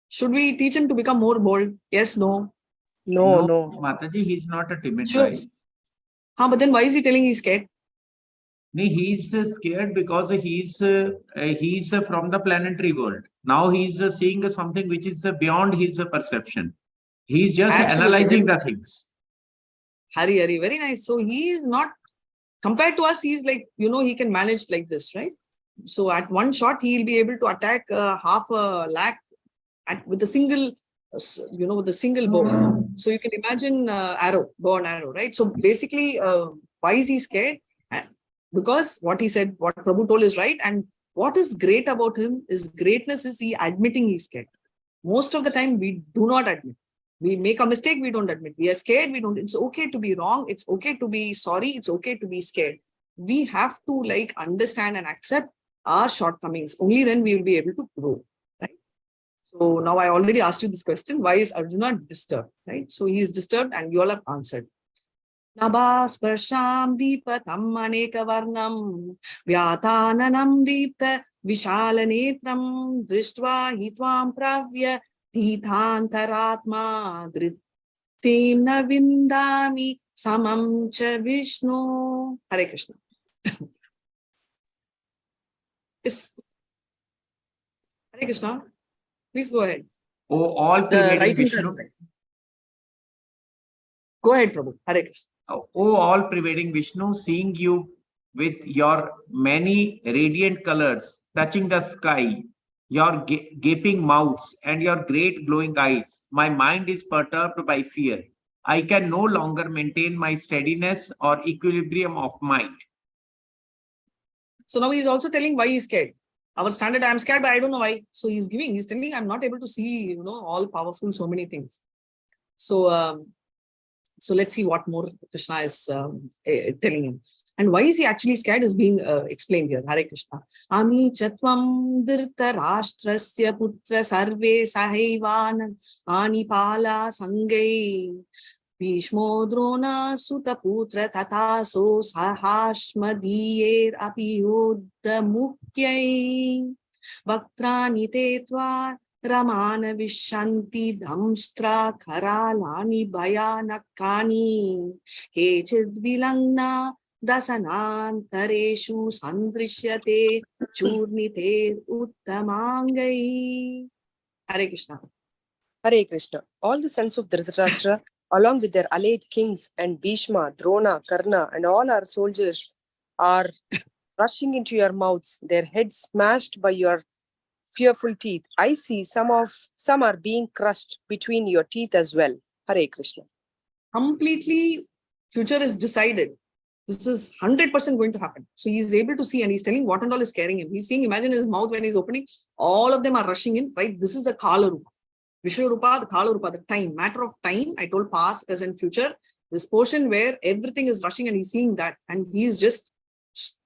Should we teach him to become more bold? Yes, no? No. Mataji, he's not a timid Sure. guy. But then why is he telling he's scared? No, he's scared because he's from the planetary world. Now he's seeing something which is beyond his perception. He's just analyzing the things. Hari, very nice. So he is not, compared to us, he's like, he can manage like this, right? So at one shot, he'll be able to attack half a lakh with a single, with a single bow. So you can imagine bow and arrow, right? So basically, why is he scared? Because what he said, what Prabhu told is right. And what is great about him is greatness is he admitting he's scared. Most of the time, we do not admit. We make a mistake, we don't admit. We are scared, we don't. It's okay to be wrong. It's okay to be sorry. It's okay to be scared. We have to understand and accept our shortcomings. Only then we will be able to grow, right? So now I already asked you this question. Why is Arjuna disturbed, right? So he is disturbed and you all have answered. Nabhas Prasham Deepatam Aneka Varnam Vyatananam Deepta Vishalanetram Drishtva Hitvam Pravya Tithantaratma Drittim na vindami samam cha Vishnu. Hare Krishna. Yes. Hare Krishna. Please go ahead. Oh, all pervading Vishnu. Go ahead, Prabhu. Hare Krishna. Oh, all pervading Vishnu, seeing you with your many radiant colors touching the sky, your gaping mouths and your great glowing eyes, my mind is perturbed by fear. I can no longer maintain my steadiness or equilibrium of mind. So now he's also telling why he's scared. Our standard, I'm scared, but I don't know why. So he's telling, I'm not able to see, all powerful, so many things. So, so let's see what more Krishna is telling him. And why is he actually scared is being explained here. Hare Krishna. Ami chatvam dirta rashtrasya putra sarve sahaivan anipala sangai Bhishmo drona suta putra tataso sahashmadiyer api yodha mukyai Vaktrani tetva Ramana Vishanti Dhamstra Karalani Bhayanakani Kechid Vilangna Dasanantareshu Sandrishyate Churnite Uttamangai. Hare Krishna. Hare Krishna. All the sons of Dhritarashtra, along with their allied kings and Bhishma, Drona, Karna, and all our soldiers are rushing into your mouths, their heads smashed by your fearful teeth. I see some are being crushed between your teeth as well. Hare Krishna. Completely, future is decided. This is 100% going to happen. So he is able to see and he's telling what and all is scaring him. He's seeing, imagine his mouth when he's opening, all of them are rushing in, right? This is the Kala Rupa. Vishnu Rupa, the Kala Rupa, the time, matter of time. I told past, present, future. This portion where everything is rushing and he's seeing that and he is just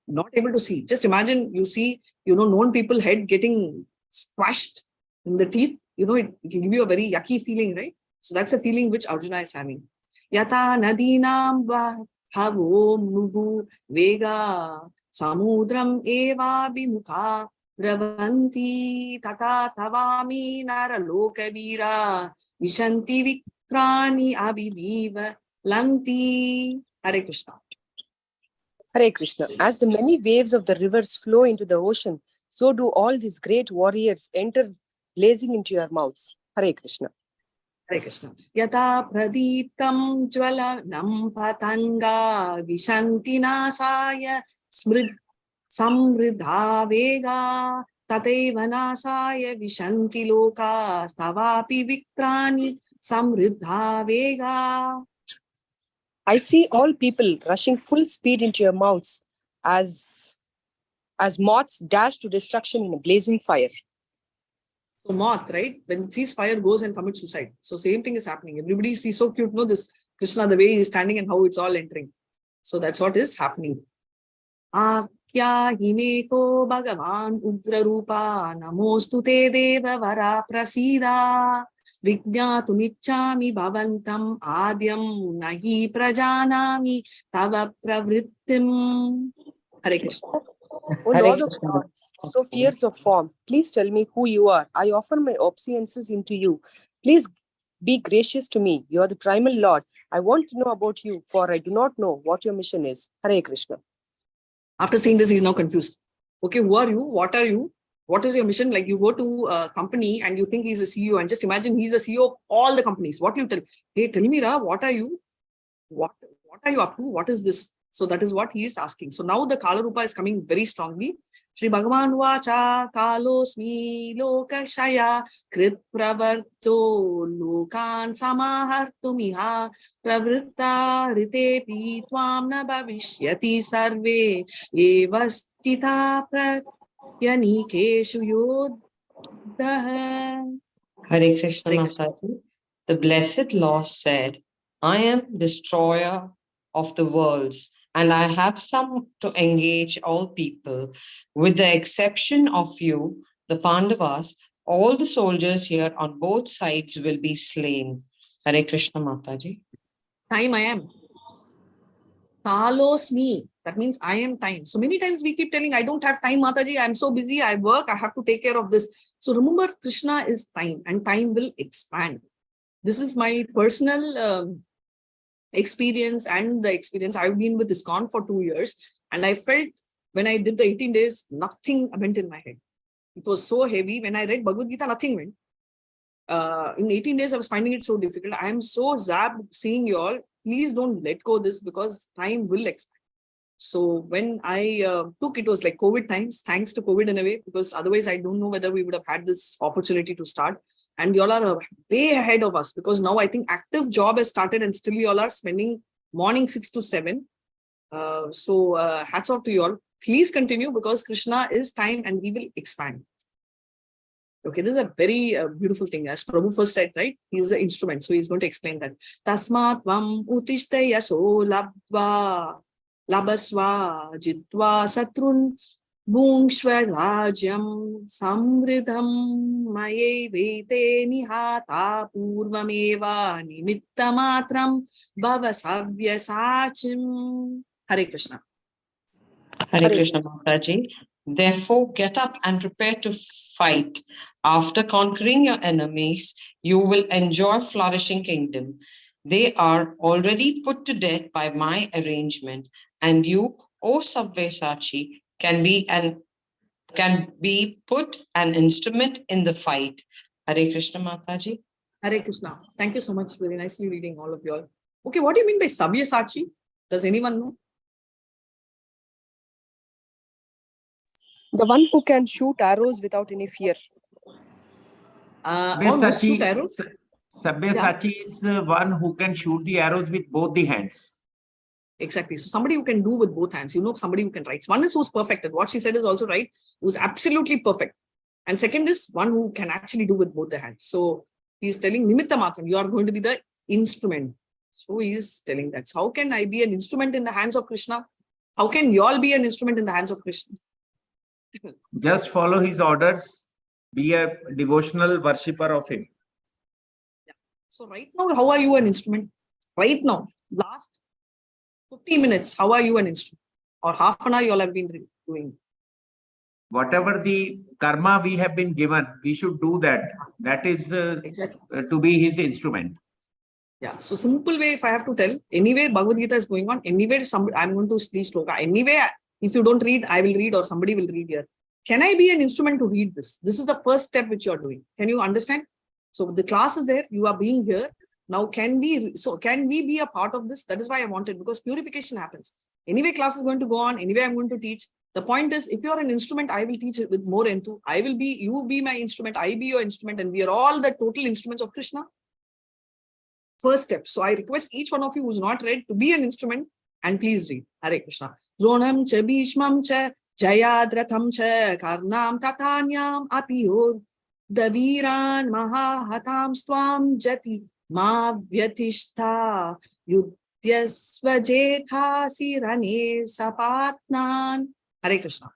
not able to see. Just imagine you see, known people head getting squashed in the teeth. It will give you a very yucky feeling, right? So that's a feeling which Arjuna is having. Yata nadinam bhavo nubu vega samudram eva bimukha dravanti tata tavami nara lokavira vishanti vikrani abiviva lanti. Hare Krishna. Hare Krishna. As the many waves of the rivers flow into the ocean, so do all these great warriors enter blazing into your mouths. Hare Krishna. Hare Krishna. Yata pradiptam jwalanam patanga vishanti nasaya samriddha vega tateva nasaya vishanti loka stavapi viktrani samriddha vega. I see all people rushing full speed into your mouths as moths dash to destruction in a blazing fire. So moth, right? When it sees fire, goes and commits suicide. So same thing is happening. Everybody sees so cute, no? This Krishna, the way he is standing and how it's all entering. So that's what is happening. Akya himeko bhagavan ugra rupa namostu te deva vara prasida vijñātumiccāmi bhavantam ādyam nahi prajanami tava pravrittim. Hare Krishna. O Hare Lord of Krishna. gods, so fierce of form, please tell me who you are. I offer my obeisances into you. Please be gracious to me. You are the primal Lord. I want to know about you, for I do not know what your mission is. Hare Krishna. After seeing this, he's now confused. Okay, who are you? What are you? What is your mission? Like you go to a company and you think he's a CEO, and just imagine he's a CEO of all the companies. What do you tell? Hey, tell me, Ra, what are you? What are you up to? What is this? So that is what he is asking. So now the Kala Rupa is coming very strongly. Shri Bhagavan Vacha Kalosmi Lokashaya Krit Pravarto Lokan Samahartumiha Pravritta Ritepi Twam Na Bhavishyati Sarve Evastita Pratyanikeshu Yodha. Hare Krishna, Hare Krishna. Mataji. The blessed Lord said, I am destroyer of the worlds, and I have some to engage all people. With the exception of you, the Pandavas, all the soldiers here on both sides will be slain. Hare Krishna, Mataji. Time I am. Kalos me. That means I am time. So many times we keep telling, I don't have time, Mataji. I'm so busy. I work. I have to take care of this. So remember, Krishna is time and time will expand. This is my personal experience and the experience. I've been with ISKCON for 2 years. And I felt when I did the 18 days, nothing went in my head. It was so heavy. When I read Bhagavad Gita, nothing went. In 18 days, I was finding it so difficult. I am so zapped seeing you all. Please don't let go this because time will expand. So when I took, it was like COVID times, thanks to COVID in a way, because otherwise I don't know whether we would have had this opportunity to start. And y'all are way ahead of us because now I think active job has started and still y'all are spending morning 6 to 7. So hats off to y'all. Please continue because Krishna is time and we will expand. Okay, this is a very beautiful thing. As Prabhu first said, right? He is the instrument. So he's going to explain that. Tasmat vam utishte yaso labasva jitva satrun bhungshva rajyam samridham maye vete nihata purvameva nimitta matram bhavasavya sachim. Hare Krishna. Hare Krishna, Mataji. Therefore, get up and prepare to fight. After conquering your enemies, you will enjoy flourishing kingdom. They are already put to death by my arrangement, and you, O Sabyasachi, can be put an instrument in the fight. Hare Krishna, Mataji. Hare Krishna. Thank you so much. Very nicely reading all of you all. Okay, what do you mean by Sabyasachi? Does anyone know? The one who can shoot arrows without any fear. Almost shoot arrows. Sabyasachi is one who can shoot the arrows with both the hands. Exactly. So somebody who can do with both hands, you know, somebody who can write. One is who's perfect. And what she said is also right, who's absolutely perfect. And second is one who can actually do with both the hands. So he's telling Nimitta Matram, you are going to be the instrument. So he is telling that. So how can I be an instrument in the hands of Krishna? How can you all be an instrument in the hands of Krishna? Just follow his orders. Be a devotional worshipper of him. Yeah. So right now, how are you an instrument? Right now, last 50 minutes, how are you an instrument? Or half an hour you all have been doing? Whatever the karma we have been given, we should do that. That is Exactly. To be his instrument. Yeah. So simple way, if I have to tell, anyway, Bhagavad Gita is going on. Anyway, I'm going to teach sloka. Anyway, if you don't read, I will read or somebody will read here. Can I be an instrument to read this? This is the first step which you are doing. Can you understand? So the class is there, you are being here. Now, can we be a part of this? That is why I wanted, because purification happens. Anyway, class is going to go on. Anyway, I'm going to teach. The point is, if you're an instrument, I will teach it with more enthu. You be my instrument, I be your instrument, and we are all the total instruments of Krishna. First step. So I request each one of you who's not read to be an instrument and please read. Hare Krishna. Dronam cha bhishmam cha jayadratham cha karnam tatanyam apiyor daviran mahahatam swam jati ma vyatishta yudhyasva jetha sirane sapatnan. Hare Krishna.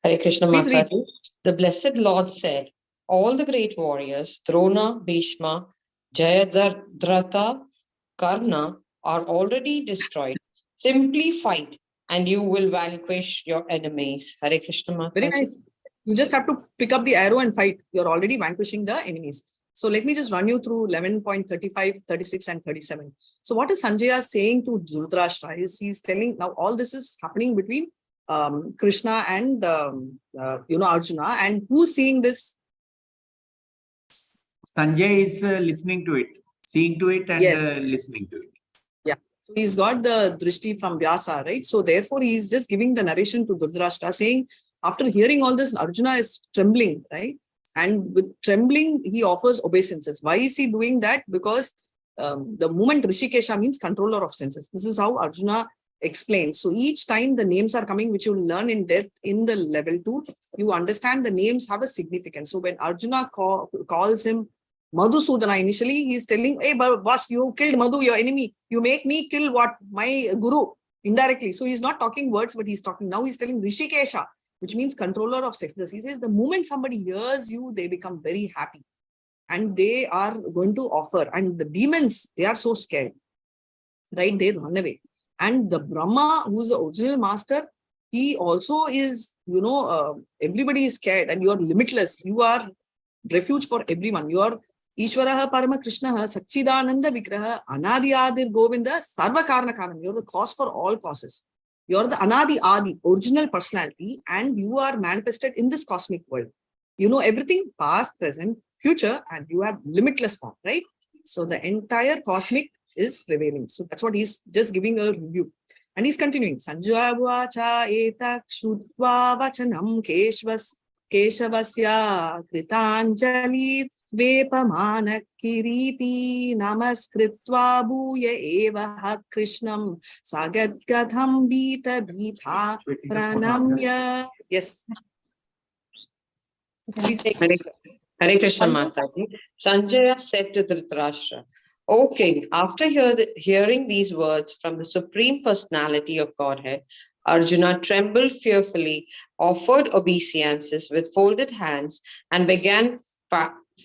Hare Krishna Please read. Mataji. The Blessed Lord said, all the great warriors, Drona, Bhishma, Jayadratha, Karna, are already destroyed. Simply fight and you will vanquish your enemies. Hare Krishna Mataji. Very nice. You just have to pick up the arrow and fight. You're already vanquishing the enemies. So let me just run you through 11.35, 36 and 37. So what is Sanjaya saying to Dhritarashtra? He's telling, now all this is happening between Krishna and Arjuna. And who's seeing this? Sanjay is listening to it, seeing to it and Yes. listening to it. Yeah. So he's got the drishti from Vyasa, right? So therefore he's just giving the narration to Dhritarashtra saying, after hearing all this, Arjuna is trembling, right? And with trembling, he offers obeisances. Why is he doing that? Because the moment Rishikesha means controller of senses. This is how Arjuna explains. So each time the names are coming, which you will learn in depth in the level 2, you understand the names have a significance. So when Arjuna calls him Madhusudana, initially he's telling, hey, boss, you killed Madhu, your enemy. You make me kill what? My guru, indirectly. So he's not talking words, but he's talking. Now he's telling Rishikesha, which means controller of senses. He says the moment somebody hears you, they become very happy. And they are going to offer. And the demons, they are so scared, right? They run away. And the Brahma, who's the original master, he also is, everybody is scared and you are limitless. You are refuge for everyone. You are Ishwaraha Parama Krishnaha Sachidananda Vigraha Anadi Adir Govinda Sarva Karana Karanam. You are the cause for all causes. You are the Anadi Adi, original personality, and you are manifested in this cosmic world. You know everything, past, present, future, and you have limitless form, right? So the entire cosmic is prevailing. So that's what he's just giving a review. And he's continuing. Sanjaya Vacha Etak Shudva Vachanam Keshavasya Kritanjali Vepamana Kiriti Namaskritva Bhuya Eva Krishnam Sagadgadham Bita Bita Pranamya. Yes. Hare Krishna Mataji. Sanjaya said to Dhritarashtra, O King, after hearing these words from the Supreme Personality of Godhead, Arjuna trembled fearfully, offered obeisances with folded hands, and began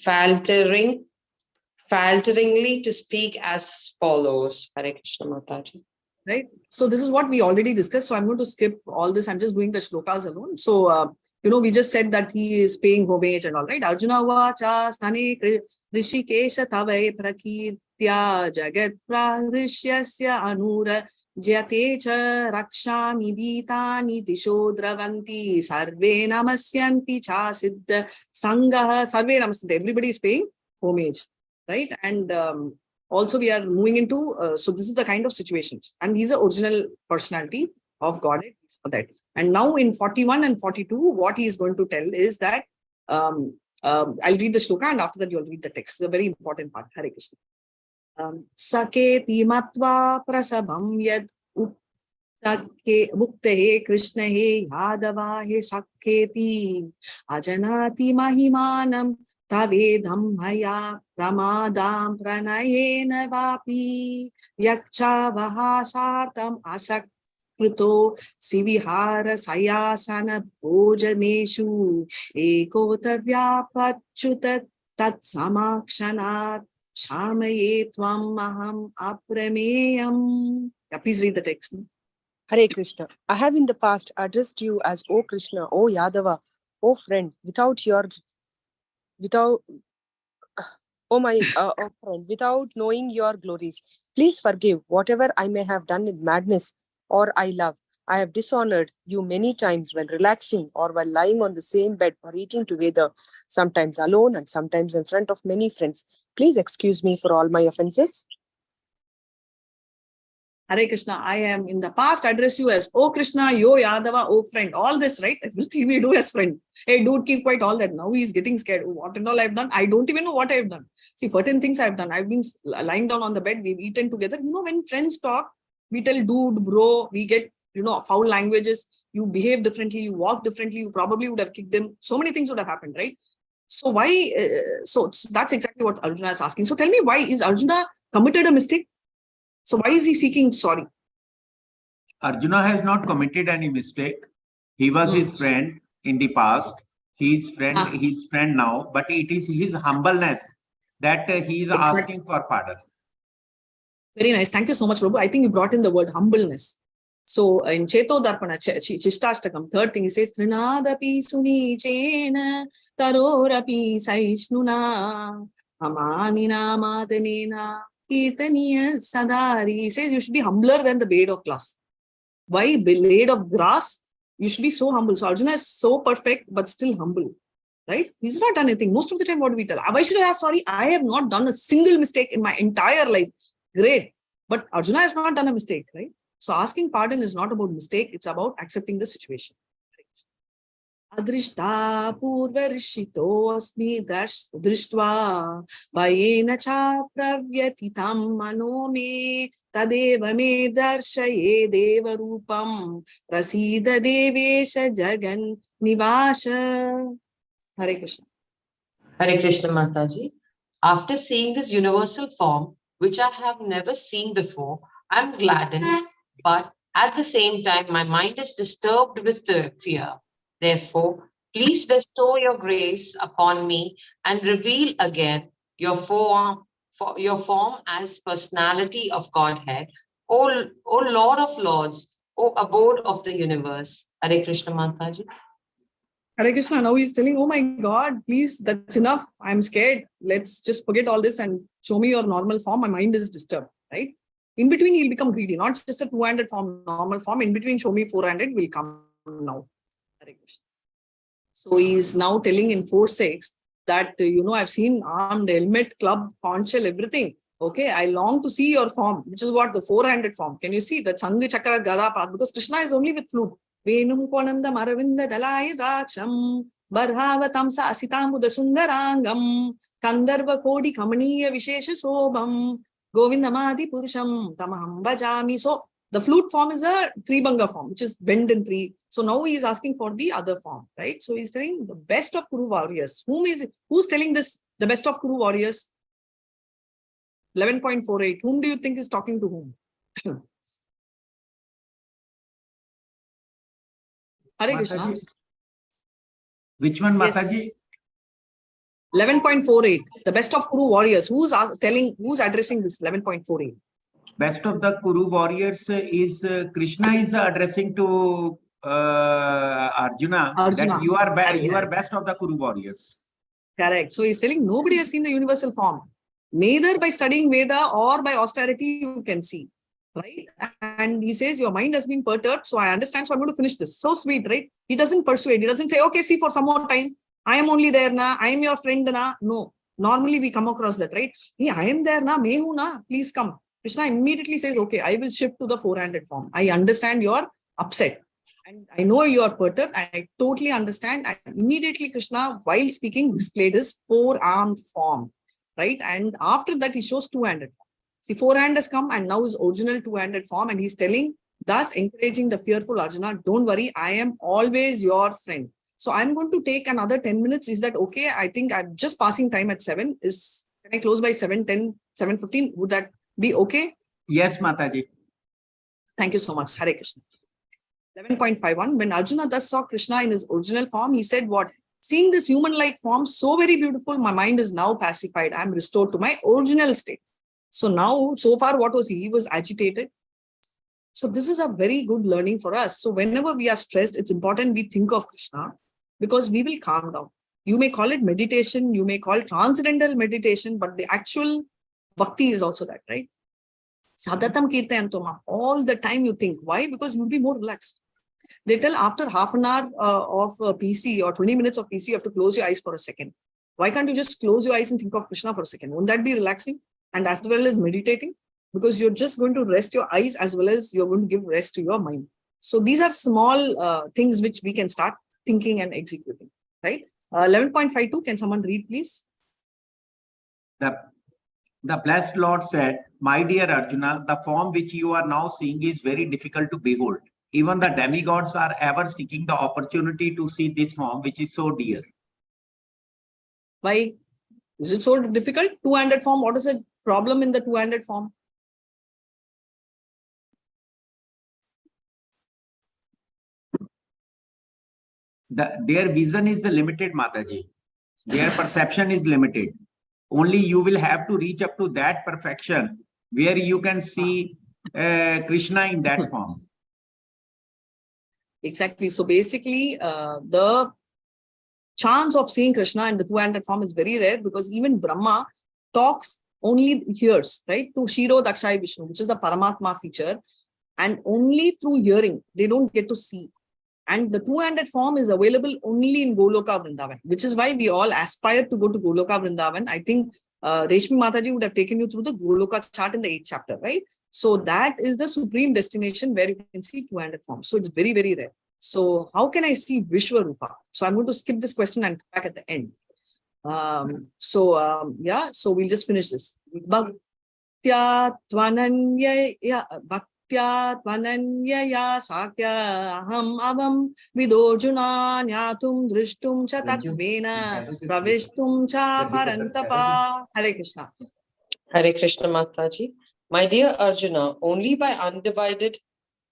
falteringly to speak as follows. Hare Krishna Mataji. Right. So this is what we already discussed. So I'm going to skip all this. I'm just doing the shlokas alone. So, we just said that he is paying homage and all, right? Arjuna vacha stane rishikesha tave prakirtya jagat prarishyasya anura jyatecha rakshami bhitani disho dravanti sarve namasyanti cha siddha sangaha sarve namasyanti. Everybody is paying homage, right? And also we are moving into, so this is the kind of situations. And he's the original personality of Godhead for that. And now in 41 and 42, what he is going to tell is that, I'll read the shloka and after that you'll read the text. It's a very important part. Hare Krishna. Saketi matva prasabham yad mukte krishna he yadava he saketi ajanati mahimanam tavedham haya pramadam pranayena vapi yakcha vahasartam asak Krito Sivihara Sayasana Bhojaneshu Ekotavya Pachutat Tat Samakshanat Shamaye Tvam Maham Aprameyam. Yeah, please read the text. Hare Krishna. I have in the past addressed you as O Krishna, O Yadava, O friend, without knowing your glories. Please forgive whatever I may have done in madness or I love. I have dishonored you many times while relaxing or while lying on the same bed or eating together, sometimes alone and sometimes in front of many friends. Please excuse me for all my offenses. Hare Krishna, I am in the past address you as, oh Krishna, yo Yadava, oh friend, all this, right? Everything we do as friend. Hey, dude, keep quiet, all that. Now he's getting scared. What and all I've done? I don't even know what I've done. See, certain things I've done. I've been lying down on the bed, we've eaten together. You know, when friends talk, we tell dude, bro, we get, foul languages. You behave differently, you walk differently, you probably would have kicked them. So many things would have happened, right? So why, so that's exactly what Arjuna is asking. So tell me, why is Arjuna committed a mistake? So why is he seeking sorry? Arjuna has not committed any mistake. He was his friend in the past. His friend now, but it is his humbleness that he is asking for pardon. Very nice. Thank you so much, Prabhu. I think you brought in the word humbleness. So in Cheto Darpana, Chishtastakam, third thing, he says, Trinadapi suni chena, tarorapi saishnuna, amanina madanena, kirtaniya sadari. He says you should be humbler than the blade of glass. Why blade of grass? You should be so humble. So Arjuna is so perfect, but still humble, right? He's not done anything. Most of the time, what do we tell? Why should I ask sorry? I have not done a single mistake in my entire life. Great. But Arjuna has not done a mistake, right? So asking pardon is not about mistake. It's about accepting the situation. Adrishta purva rishitosmi drishtva vayena cha pravyatitam mano me tadeva me darshaye deva rupam prasida devesha jagan nivasha. Hare Krishna. Hare Krishna Mataji. After seeing this universal form, which I have never seen before, I'm gladdened, but at the same time, my mind is disturbed with fear. Therefore, please bestow your grace upon me and reveal again your form as personality of Godhead, O Lord of Lords, O abode of the universe. Hare Krishna Mataji. Hare Krishna, now he's telling, oh my God, please, that's enough. I'm scared. Let's just forget all this and show me your normal form. My mind is disturbed, right? In between, he'll become greedy, not just a two-handed form, normal form. In between, show me four-handed will come now. Hare Krishna. So he's now telling in 4.6 that, I've seen armed, helmet, club, conch shell, everything. Okay, I long to see your form, which is what the four-handed form. Can you see that Sangha Chakra Gada Path? Because Krishna is only with flute. Venum Konanda Maravinda Dalai Racham Barhavatam Sa Asitambuda Sundarangam Kandarva Kodi Kamaniya Vishesha Sobam Govindamadi Purusham Tamaham Bhajami. So the flute form is a Tribhanga form, which is bend in three. So now he is asking for the other form, right? So he's telling the best of Kuru warriors. Who's telling this? The best of Kuru warriors? 11.48. Whom do you think is talking to whom? Hare Krishna. Which one, Yes. Mataji? 11.48. The best of Kuru warriors. Who's addressing this 11.48? Best of the Kuru warriors is Krishna is addressing to Arjuna that you are best of the Kuru warriors. Correct. So he's telling nobody has seen the universal form. Neither by studying Veda or by austerity you can see. Right? And he says, your mind has been perturbed, so I understand, so I'm going to finish this. So sweet, right? He doesn't persuade. He doesn't say, okay, see, for some more time, I am only there na, I am your friend na. No. Normally we come across that, right? Hey, I am there na, mehu na, please come. Krishna immediately says, okay, I will shift to the four-handed form. I understand you're upset. And I know you are perturbed. I totally understand. And immediately Krishna, while speaking, displayed his four-armed form, right? And after that, he shows two-handed form. See, forehand has come and now his original two-handed form, and he's telling, thus encouraging the fearful Arjuna, don't worry, I am always your friend. So I'm going to take another 10 minutes. Is that okay? I think I'm just passing time at 7. Can I close by 7:10, 7:15? Would that be okay? Yes, Mataji. Thank you so much. Hare Krishna. 11.51. When Arjuna thus saw Krishna in his original form, he said what? Seeing this human-like form so very beautiful, my mind is now pacified. I'm restored to my original state. So now, so far, what was he? He was agitated. So this is a very good learning for us. So whenever we are stressed, it's important we think of Krishna because we will calm down. You may call it meditation, you may call it transcendental meditation, but the actual bhakti is also that, right? Sadatam Kirtayantoma. All the time you think. Why? Because you'll be more relaxed. They tell after half an hour of PC or 20 minutes of PC, you have to close your eyes for a second. Why can't you just close your eyes and think of Krishna for a second? Won't that be relaxing? And as well as meditating? Because you're just going to rest your eyes as well as you're going to give rest to your mind. So these are small things which we can start thinking and executing, right? 11.52, can someone read, please? The blessed Lord said, "My dear Arjuna, the form which you are now seeing is very difficult to behold. Even the demigods are ever seeking the opportunity to see this form, which is so dear." Why is it so difficult? Two-handed form. What is the problem in the two-handed form? Their vision is limited, Mataji. Their perception is limited. Only you will have to reach up to that perfection where you can see Krishna in that form. Exactly. So basically, the chance of seeing Krishna in the two-handed form is very rare, because even Brahma talks, only hears, right? To Shiro Dakshai Vishnu, which is the Paramatma feature, and only through hearing, they don't get to see. And the two-handed form is available only in Goloka Vrindavan, which is why we all aspire to go to Goloka Vrindavan. I think Rashmi Mataji would have taken you through the Goloka chart in the 8th chapter, right? So that is the supreme destination where you can see two-handed form. So it's very, very rare. So how can I see Vishwarupa? So I'm going to skip this question and come back at the end. So we'll just finish this. Bhaktya Tvananyaya Sakya Aham Avam Vidojuna Nyatum Drishtum Cha Tatvena Pravishtum Cha Parantapa. Hare Krishna. Hare Krishna Mataji. My dear Arjuna, only by undivided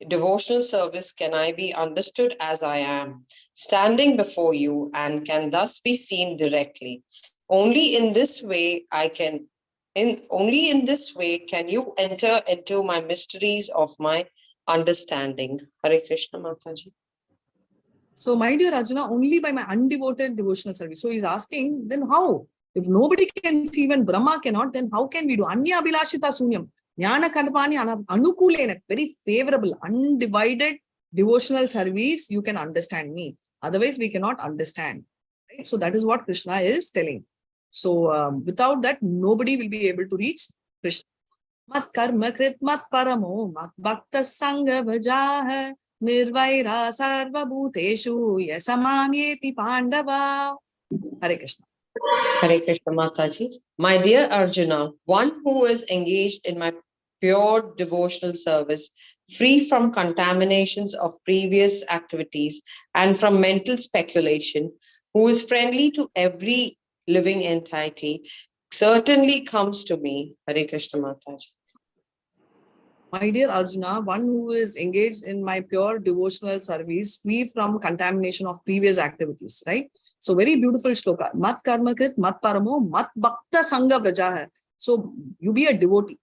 devotional service can I be understood as I am, standing before you, and can thus be seen directly. Only in this way can you enter into my mysteries of my understanding. Hare Krishna Mataji. So my dear Arjuna, only by my undevoted devotional service. So he's asking, then how? If nobody can see, even Brahma cannot, then how can we do? Anya Abhilashita Sunyam. Jnana Kadpani Anukulena, very favorable, undivided devotional service, you can understand me. Otherwise, we cannot understand. Right? So that is what Krishna is telling. So without that, nobody will be able to reach Krishna. Mat karma krit mat paramo mat bhakta sangha bhajah nirvaira sarva bhuteshu yasamamyeti pandava. Hare Krishna. Hare Krishna Mataji. My dear Arjuna, one who is engaged in my pure devotional service, free from contaminations of previous activities and from mental speculation, who is friendly to every living entity, certainly comes to me. Hare Krishna Mataji. My dear Arjuna, one who is engaged in my pure devotional service, free from contamination of previous activities, right? So very beautiful shloka. Mat karma krit, mat paramo, mat bhakta sangha vrajaha. So you be a devotee,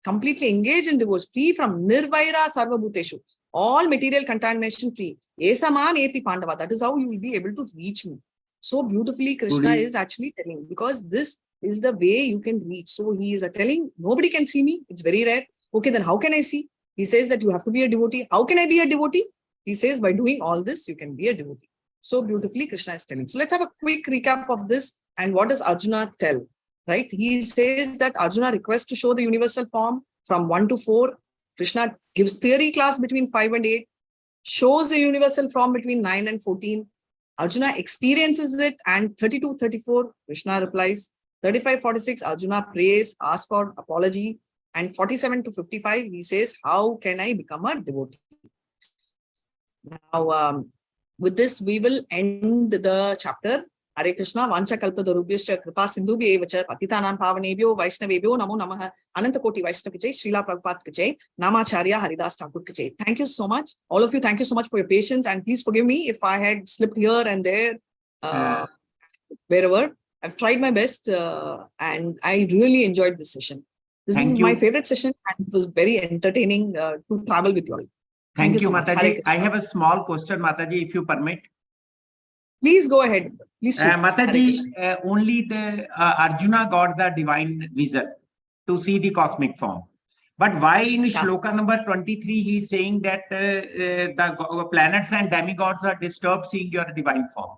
completely engaged in devotion, free from nirvaira sarva bhuteshu, all material contamination free. Esamam eti pandava. That is how you will be able to reach me. So beautifully Krishna is actually telling, because this is the way you can reach. So he is telling, nobody can see me. It's very rare. Okay, then how can I see? He says that you have to be a devotee. How can I be a devotee? He says by doing all this, you can be a devotee. So beautifully Krishna is telling. So let's have a quick recap of this. And what does Arjuna tell? Right? He says that Arjuna requests to show the universal form from 1 to 4. Krishna gives theory class between 5 and 8. Shows the universal form between 9 and 14. Arjuna experiences it, and 32-34, Krishna replies. 35-46, Arjuna prays, asks for apology. And 47-55, he says, how can I become a devotee? Now, with this, we will end the chapter. Hare Krishna, Vancha Kalpadarubhyascha Kripa Sindhubhya Evacha Patitanam Pavanebhyo Vaishnavebhyo Namo Namaha Anantakoti Vaishnav Kijay, Srila Prabhupada Kijay, Namacharya Haridas Thakur Kijay. Thank you so much. All of you, thank you so much for your patience, and please forgive me if I had slipped here and there, wherever. I've tried my best, and I really enjoyed this session. This is my favorite session, and it was very entertaining to travel with you all. Thank you, so Mataji. I have a small question, Mataji, if you permit. Please go ahead. Please Mataji, only the Arjuna got the divine vision to see the cosmic form. But why in shloka number 23 he is saying that the planets and demigods are disturbed seeing your divine form?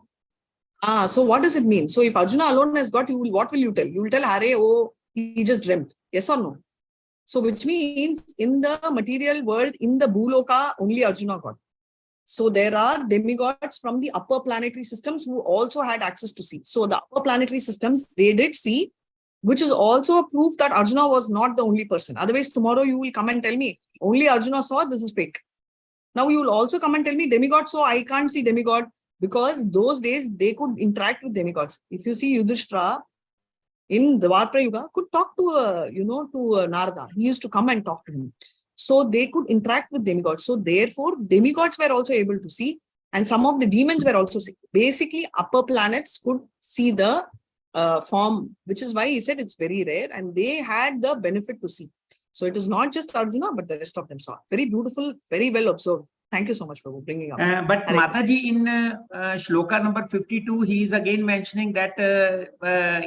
So what does it mean? So if Arjuna alone has got, what will you tell? You will tell, Hare, oh, he just dreamt. Yes or no? So which means in the material world, in the Bhuloka, only Arjuna got. So there are demigods from the upper planetary systems who also had access to see. So the upper planetary systems, they did see, which is also a proof that Arjuna was not the only person. Otherwise, tomorrow you will come and tell me, only Arjuna saw, this is fake. Now you will also come and tell me, demigod, so I can't see demigod, because those days they could interact with demigods. If you see Yudhishthira in the Dwapara Yuga, could talk to, Narada. He used to come and talk to him. So they could interact with demigods. So therefore, demigods were also able to see, and some of the demons were also see. Basically, upper planets could see the form, which is why he said it's very rare, and they had the benefit to see. So it is not just Arjuna, but the rest of them saw. Very beautiful, very well observed. Thank you so much for bringing up. But Mataji, in shloka number 52, he is again mentioning that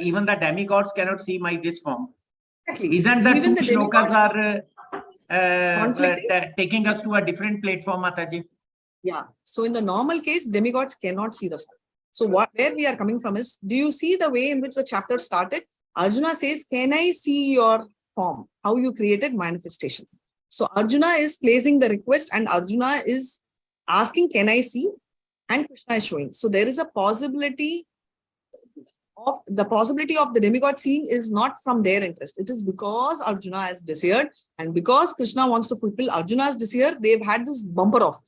even the demigods cannot see my this form. Exactly. Isn't that Even two the shlokas are taking us to a different platform, Mataji? Yeah. So in the normal case, demigods cannot see the form. So where we are coming from is, do you see the way in which the chapter started? Arjuna says, can I see your form? How you created manifestation. So Arjuna is placing the request and Arjuna is asking, can I see? And Krishna is showing. So there is a possibility of the demigod seeing is not from their interest. It is because Arjuna has desired, and because Krishna wants to fulfill Arjuna's desire, they've had this bumper offer,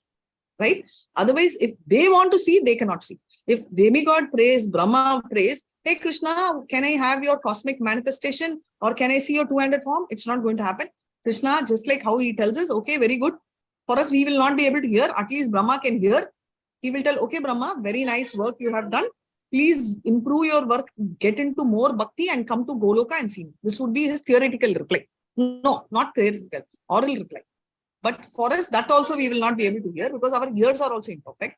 right? Otherwise, if they want to see, they cannot see. If demigod prays, Brahma prays, hey Krishna, can I have your cosmic manifestation, or can I see your two-handed form? It's not going to happen. Krishna, just like how he tells us, okay, very good. For us, we will not be able to hear. At least Brahma can hear. He will tell, okay, Brahma, very nice work you have done. Please improve your work, get into more bhakti and come to Goloka and see me. This would be his theoretical reply. No, not theoretical, oral reply. But for us, that also we will not be able to hear because our ears are also imperfect.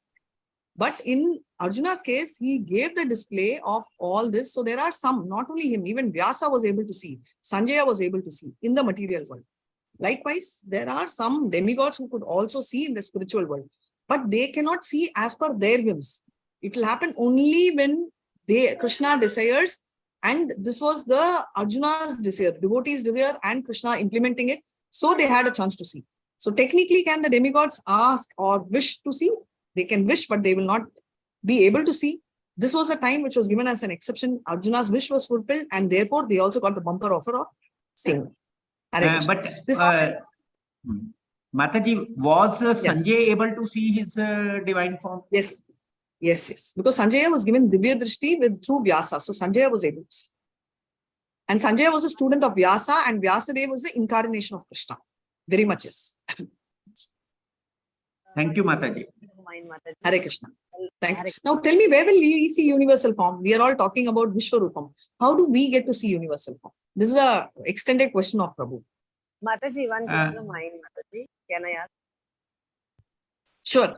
But in Arjuna's case, he gave the display of all this. So there are some, not only him, even Vyasa was able to see, Sanjaya was able to see in the material world. Likewise, there are some demigods who could also see in the spiritual world, but they cannot see as per their whims. It will happen only when Krishna desires, and this was the Arjuna's desire, devotee's desire, and Krishna implementing it. So they had a chance to see. So technically, can the demigods ask or wish to see? They can wish, but they will not be able to see. This was a time which was given as an exception. Arjuna's wish was fulfilled, and therefore they also got the bumper offer of seeing. Mataji, was Sanjay Yes. able to see his divine form? Yes. Yes. Because Sanjaya was given Divya Drishti through Vyasa. So Sanjaya was able to see. And Sanjaya was a student of Vyasa, and Vyasadeva was the incarnation of Krishna. Very much yes. Thank you, Mataji. Hare Krishna. Thank you. Now tell me, where will we see universal form? We are all talking about Vishwarupam. How do we get to see universal form? This is a extended question of Prabhu. Mataji, one question of mine, Mataji. Can I ask? Sure.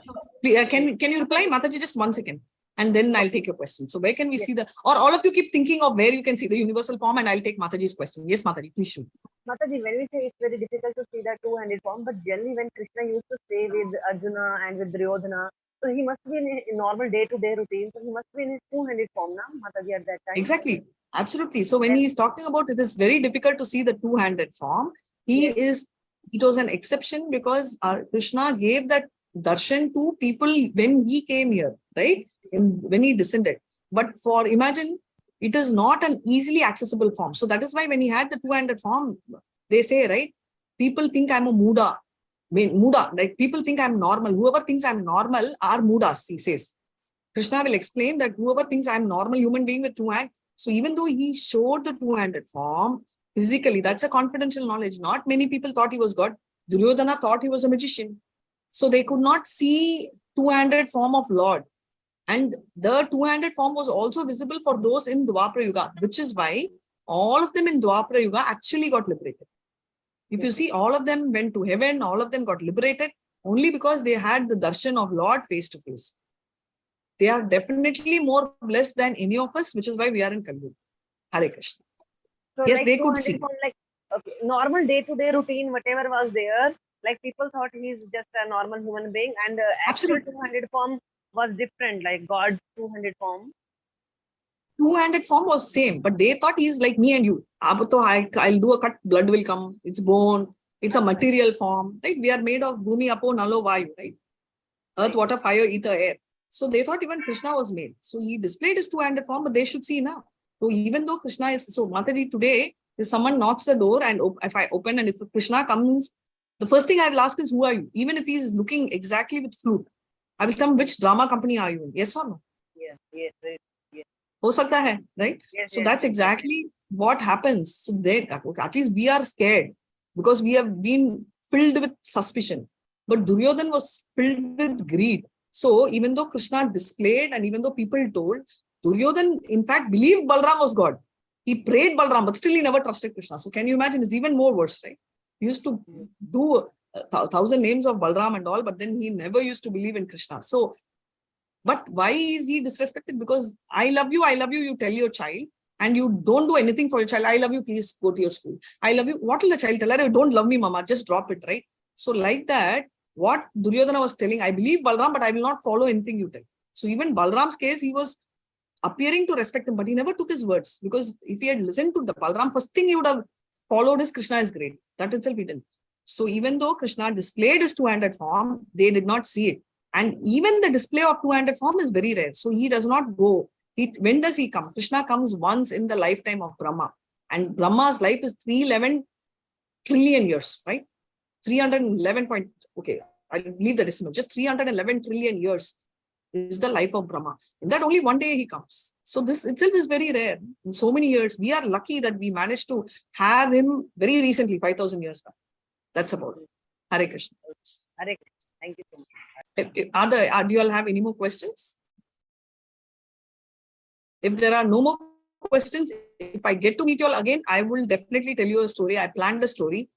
Can you reply, Mataji, just 1 second? And then I'll take your question. So where can we see or all of you keep thinking of where you can see the universal form, and I'll take Mataji's question. Yes, Mataji, please shoot. Mataji, when we say it's very difficult to see the two-handed form, but generally when Krishna used to stay with Arjuna and with Duryodhana, so he must be in a normal day-to-day routine. So he must be in his two-handed form now, Mataji, at that time. Exactly. Absolutely. So when he is talking about it is very difficult to see the two-handed form, it was an exception because Krishna gave that darshan to people when he came here, right? When he descended. But imagine, it is not an easily accessible form. So that is why when he had the two-handed form, they say, right? People think I'm a Muda. Like people think I'm normal. Whoever thinks I'm normal are Mudas, he says. Krishna will explain that whoever thinks I'm normal human being with two hands. So even though he showed the two-handed form, physically, that's a confidential knowledge. Not many people thought he was God. Duryodhana thought he was a magician. So they could not see two-handed form of Lord. And the two-handed form was also visible for those in Dwapara Yuga, which is why all of them in Dwapara Yuga actually got liberated. If you see, all of them went to heaven, all of them got liberated only because they had the darshan of Lord face to face. They are definitely more blessed than any of us, which is why we are in Kali Yuga. Hare Krishna. So yes, like they could see. Form, like okay, normal day-to-day routine, whatever was there, like people thought he's just a normal human being, and actual Absolutely. two-handed form was different, like God's two-handed form. Two-handed form was same, but they thought he's like me and you. I'll do a cut, blood will come, it's bone, it's a material form, right? We are made of Bhumi, Apo, Nalo, Vayu, right? Earth, water, fire, ether, air. So they thought even Krishna was made. So he displayed his two-handed form, but they should see now. So even though Krishna is, so Mataji, today, if someone knocks the door and if I open and if Krishna comes, the first thing I will ask is, who are you? Even if he's looking exactly with flute, I will tell him, which drama company are you in? Yes or no? Yes, yes, yes. Ho sakta hai, right? Yes, So yes. that's exactly what happens. So they, at least we are scared because we have been filled with suspicion. But Duryodhan was filled with greed. So even though Krishna displayed and even though people told, Duryodhan in fact believed Balram was God. He prayed Balram, but still he never trusted Krishna. So can you imagine? It's even more worse, right? He used to do 1,000 names of Balram and all, but then he never used to believe in Krishna. So, but why is he disrespected? Because I love you, you tell your child, and you don't do anything for your child. I love you, please go to your school. I love you. What will the child tell her? You don't love me, mama, just drop it, right? So like that, what Duryodhana was telling, I believe Balram, but I will not follow anything you tell. So even Balram's case, he was appearing to respect him, but he never took his words, because if he had listened to the Balram, first thing he would have followed is Krishna is great. That itself he didn't. So even though Krishna displayed his two-handed form, they did not see it. And even the display of two-handed form is very rare. So he does not go. When does he come? Krishna comes once in the lifetime of Brahma. And Brahma's life is 311 trillion years, right? 311 point, okay, I'll leave the decimal. Just 311 trillion years is the life of Brahma. In that only one day he comes. So this itself is very rare. In so many years, we are lucky that we managed to have him very recently, 5,000 years back. That's about it. Hare Krishna. Hare Krishna. Thank you so much. Do you all have any more questions? If there are no more questions, if I get to meet you all again, I will definitely tell you a story. I planned a story.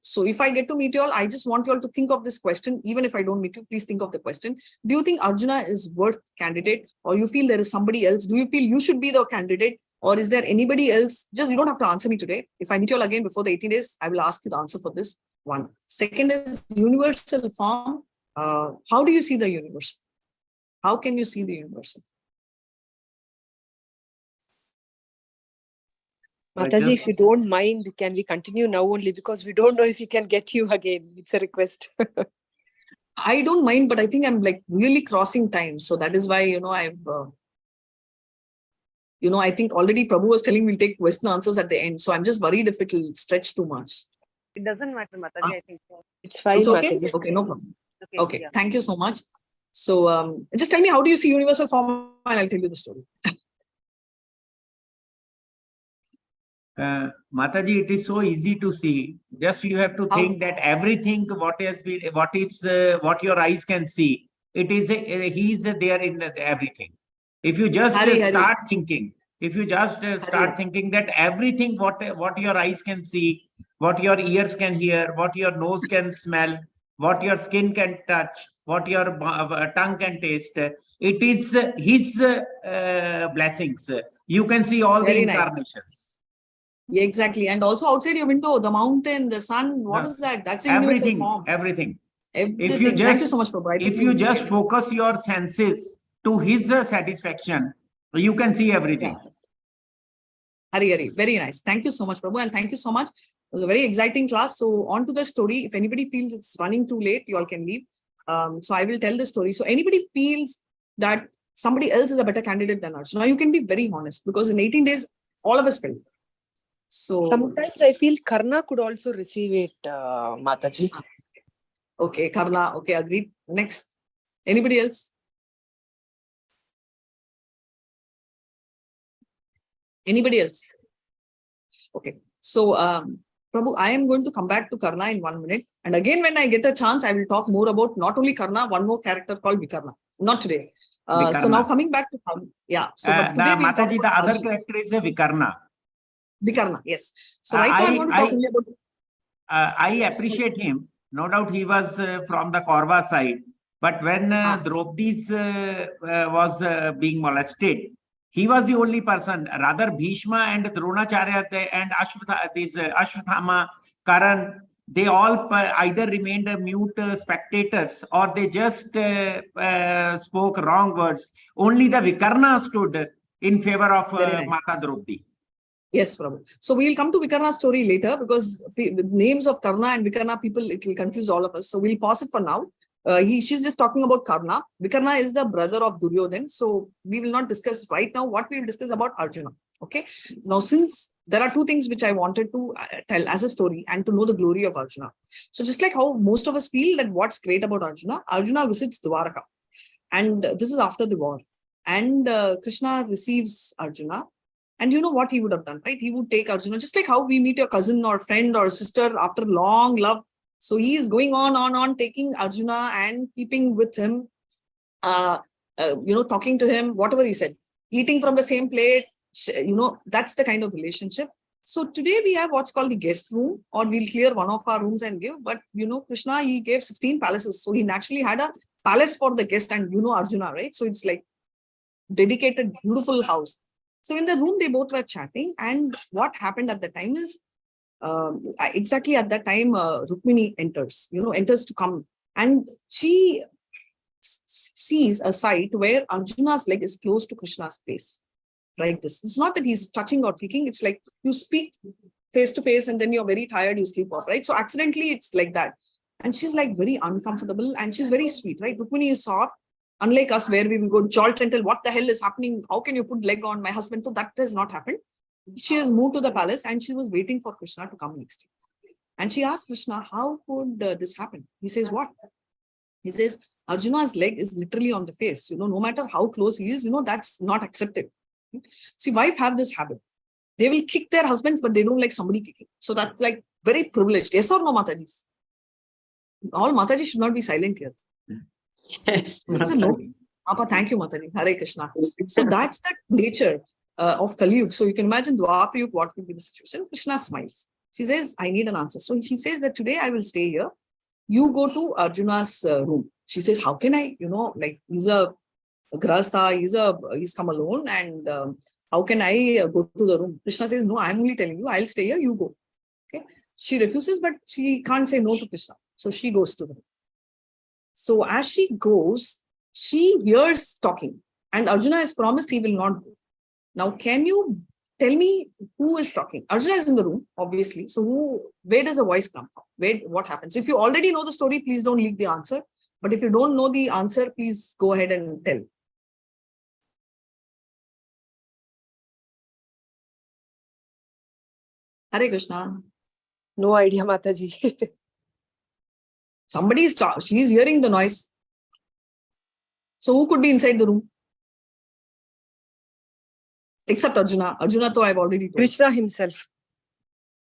So if I get to meet you all, I just want you all to think of this question. Even if I don't meet you, please think of the question. Do you think Arjuna is worth candidate, or you feel there is somebody else? Do you feel you should be the candidate, or is there anybody else? Just, you don't have to answer me today. If I meet you all again before the 18 days, I will ask you the answer for this one. Second is universal form. How do you see the universe? How can you see the universe? Mataji, if you don't mind, can we continue now only, because we don't know if we can get you again. It's a request. I don't mind, but I think I'm like really crossing time. So that is why, I think already Prabhu was telling we'll take question answers at the end. So I'm just worried if it will stretch too much. It doesn't matter, Mataji, I think so. It's fine, It's okay? Mataji. Okay, no problem. Okay, yeah. Thank you so much. So just tell me, how do you see universal form? And I'll tell you the story. Mataji, it is so easy to see. Just you have to think that everything what your eyes can see, it is he is there in everything. If you just start thinking, that everything what your eyes can see, what your ears can hear, what your nose can smell, what your skin can touch, what your tongue can taste, it is his blessings. You can see all the incarnations. Nice. Yeah, exactly. And also outside your window, the mountain, the sun, what is that? That's a universal form. Everything. If you just, thank you so much, Prabhu. If you just focus your senses to his satisfaction, you can see everything. Yeah. Hari. Very nice. Thank you so much, Prabhu. And thank you so much. It was a very exciting class. So on to the story. If anybody feels it's running too late, you all can leave. So I will tell the story. So anybody feels that somebody else is a better candidate than Arjuna, you can be very honest, because in 18 days, all of us failed. So sometimes I feel Karna could also receive it, Mataji. Okay, Karna. Okay, agreed. Next. Anybody else? Anybody else? Okay. So, Prabhu, I am going to come back to Karna in 1 minute. And again, when I get a chance, I will talk more about not only Karna, one more character called Vikarna. Not today. So now coming back to Karna. Yeah. So, but today Mataji, the other character is a Vikarna. Vikarna, yes. So right now I want to talk only about. I appreciate him. No doubt he was from the Kaurva side. But when Draupadi was being molested, He was the only person. Rather, Bhishma and Dronacharya and Ashwathama, Karan, they all either remained mute spectators or they just spoke wrong words. Only the Vikarna stood in favor of Very nice. Mata Draupadi. Yes, Prabhu. So we'll come to Vikarna's story later because with names of Karna and Vikarna people, it will confuse all of us. So we'll pause it for now. She's just talking about Karna. Vikarna is the brother of Duryodhan. So we will not discuss right now what we will discuss about Arjuna. Okay. Now, since there are two things which I wanted to tell as a story and to know the glory of Arjuna. So just like how most of us feel that what's great about Arjuna, Arjuna visits Dwaraka. And this is after the war. And Krishna receives Arjuna. And you know what he would have done, right? He would take Arjuna, just like how we meet your cousin or friend or sister after long love. So he is going on, taking Arjuna and keeping with him, talking to him, whatever he said, eating from the same plate, that's the kind of relationship. So today we have what's called the guest room, or we'll clear one of our rooms and give. But, Krishna, he gave 16 palaces. So he naturally had a palace for the guest and, Arjuna, right? So it's like dedicated, beautiful house. So in the room, they both were chatting. And what happened at the time is, exactly at that time, Rukmini enters to come. And she sees a sight where Arjuna's leg is close to Krishna's face. Like this. It's not that he's touching or kicking. It's like you speak face to face and then you're very tired, you sleep off, right? So accidentally, it's like that. And she's like very uncomfortable and she's very sweet, right? Rukmini is soft. Unlike us, where we will go jolt and tell what the hell is happening, how can you put leg on my husband? So that has not happened. She has moved to the palace and she was waiting for Krishna to come next day. And she asked Krishna, how could this happen? He says, what? He says, Arjuna's leg is literally on the face. No matter how close he is, that's not accepted. See, wives have this habit. They will kick their husbands, but they don't like somebody kicking. So that's like very privileged. Yes or no, Mataji? All Mataji should not be silent here. Yes. No. Papa, thank you, Mataji. Hare Krishna. So that's the nature of Kali Yuga. So you can imagine Dwapar Yuga, what will be the situation. Krishna smiles. She says, I need an answer. So she says that today I will stay here. You go to Arjuna's room. She says, how can I, he's a grahastha, he's come alone. And how can I go to the room? Krishna says, no, I'm only telling you, I'll stay here, you go. Okay. She refuses, but she can't say no to Krishna. So she goes to the room. So as she goes, she hears talking and Arjuna has promised he will not go. Now, can you tell me who is talking? Arjuna is in the room, obviously. So where does the voice come from? What happens? If you already know the story, please don't leak the answer. But if you don't know the answer, please go ahead and tell. Hare Krishna. No idea, Mataji. Somebody is talking. She is hearing the noise. So who could be inside the room? Except Arjuna. Arjuna, though I've already told. Krishna himself.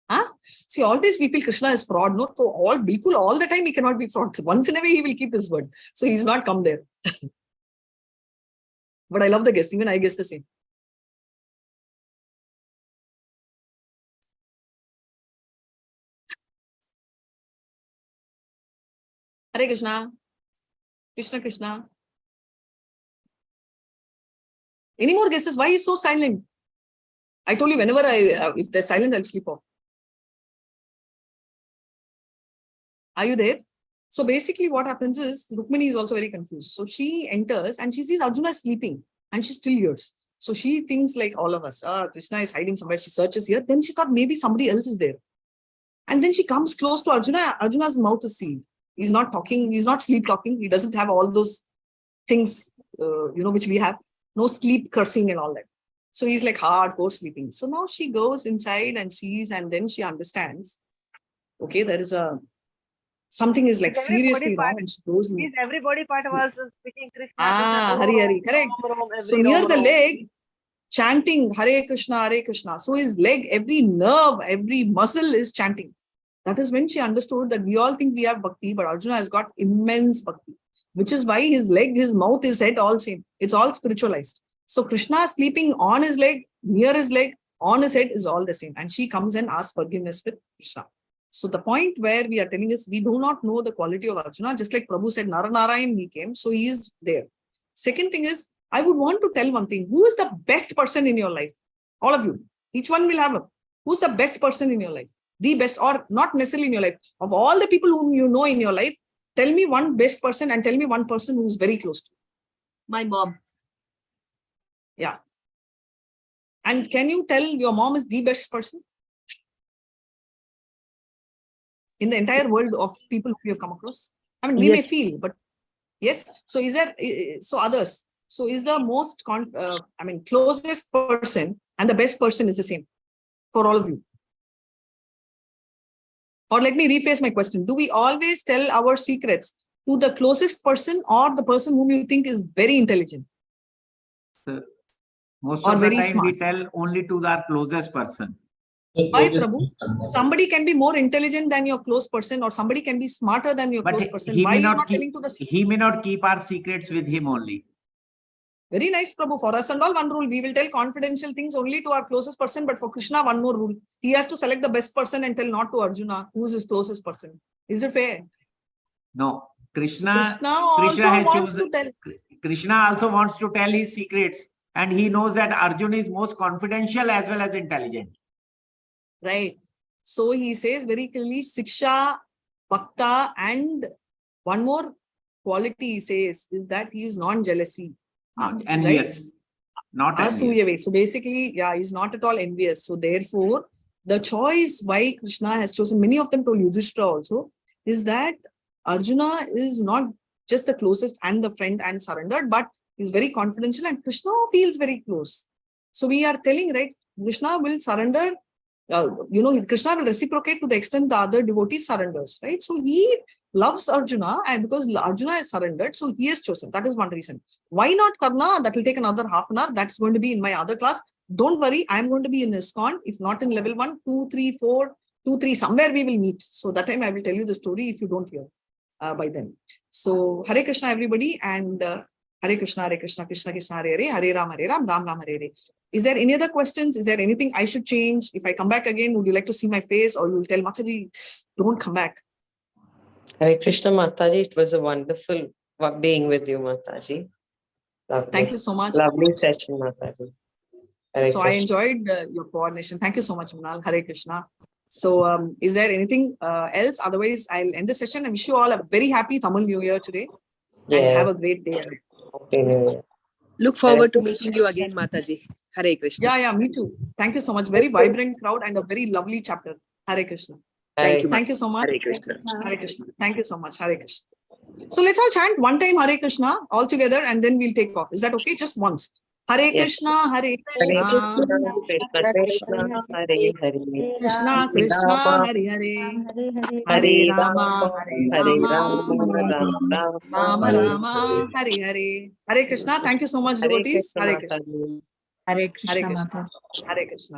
Huh? See, always we feel Krishna is fraud. No, so all the time he cannot be fraud. Once in a way he will keep his word. So he's not come there. But I love the guess. Even I guess the same. Hare Krishna. Krishna Krishna. Any more guesses? Why is so silent? I told you whenever if there's silence, I'll sleep off. Are you there? So basically what happens is Rukmini is also very confused. So she enters and she sees Arjuna sleeping and she still hears. So she thinks like all of us, Krishna is hiding somewhere. She searches here. Then she thought maybe somebody else is there. And then she comes close to Arjuna. Arjuna's mouth is sealed. He's not talking. He's not sleep talking. He doesn't have all those things, which we have. No sleep cursing and all that. So he's like hardcore sleeping. So now she goes inside and sees, and then she understands, okay, there is something is like seriously wrong, and she goes in. Everybody part of us is speaking Krishna. Hari, correct. So near the leg, chanting Hare Krishna, Hare Krishna. So his leg, every nerve, every muscle is chanting. That is when she understood that we all think we have bhakti, but Arjuna has got immense bhakti, which is why his leg, his mouth, his head, all same. It's all spiritualized. So Krishna sleeping on his leg, near his leg, on his head is all the same. And she comes and asks forgiveness with Krishna. So the point where we are telling is we do not know the quality of Arjuna, just like Prabhu said, Naranarayan he came, so he is there. Second thing is, I would want to tell one thing. Who is the best person in your life? All of you. Each one will have a. Who's the best person in your life? The best, or not necessarily in your life. Of all the people whom you know in your life, tell me one best person and tell me one person who's very close to you. My mom. Yeah. And can you tell your mom is the best person in the entire world of people who you have come across? I mean, we may feel, but yes. So is there, so others. So is the most, closest person and the best person is the same for all of you? Or let me rephrase my question. Do we always tell our secrets to the closest person or the person whom you think is very intelligent? So most or of the very time smart? we tell only to our closest person. Why, Prabhu? Somebody can be more intelligent than your close person, or somebody can be smarter than your But close person. he Why may you not not keep, telling to the... he may not keep our secrets with him only. Very nice, Prabhu. For us and all, one rule, we will tell confidential things only to our closest person. But for Krishna, one more rule. He has to select the best person and tell not to Arjuna, who is his closest person. Is it fair? No. Krishna also wants to tell. Krishna also wants to tell his secrets, and he knows that Arjuna is most confidential as well as intelligent. Right. So he says very clearly, Siksha, Bhakta, and one more quality he says is that he is non-jealousy. Not envious. Right? Not envious. So basically, yeah, he's not at all envious. So therefore, the choice why Krishna has chosen, many of them told Yudhishthira also, is that Arjuna is not just the closest and the friend and surrendered, but is very confidential and Krishna feels very close. So we are telling, right, Krishna will surrender, Krishna will reciprocate to the extent the other devotee surrenders, right? So he loves Arjuna, and because Arjuna is surrendered, so he is chosen. That is one reason. Why not Karna? That will take another half an hour. That's going to be in my other class. Don't worry, I'm going to be in ISKCON. If not in level 1, 2, 3, 4, 2, 3, somewhere we will meet. So that time I will tell you the story if you don't hear by then. So Hare Krishna, everybody, and Hare Krishna, Krishna Krishna, Hare Hare, Hare Ram, Ram Ram, Hare Hare. Is there any other questions? Is there anything I should change? If I come back again, would you like to see my face, or you will tell Mataji, don't come back? Hare Krishna, Mataji. It was a wonderful being with you, Mataji. Lovely. Thank you so much. Lovely session, Mataji. So I enjoyed your coordination. Thank you so much, Manal. Hare Krishna. So is there anything else? Otherwise, I'll end the session. I wish you all a very happy Tamil New Year today. Yeah. And have a great day. Happy New Year. Look forward to meeting you again, Mataji. Hare Krishna. Yeah, me too. Thank you so much. Very vibrant crowd and a very lovely chapter. Hare Krishna. Thank you so much. Hare Krishna. Hare Krishna. Thank you so much. Hare Krishna. So let's all chant one time Hare Krishna all together, and then we'll take off. Is that okay? Just once. Hare Krishna, Hare Krishna, Krishna Krishna, Hare Hare, Krishna Krishna, Hare Hare, Hare Rama, Hare Rama, Rama Rama, Hare Hare. Hare Krishna. Thank you so much, devotees. Hare Krishna. Hare Krishna. Hare Krishna.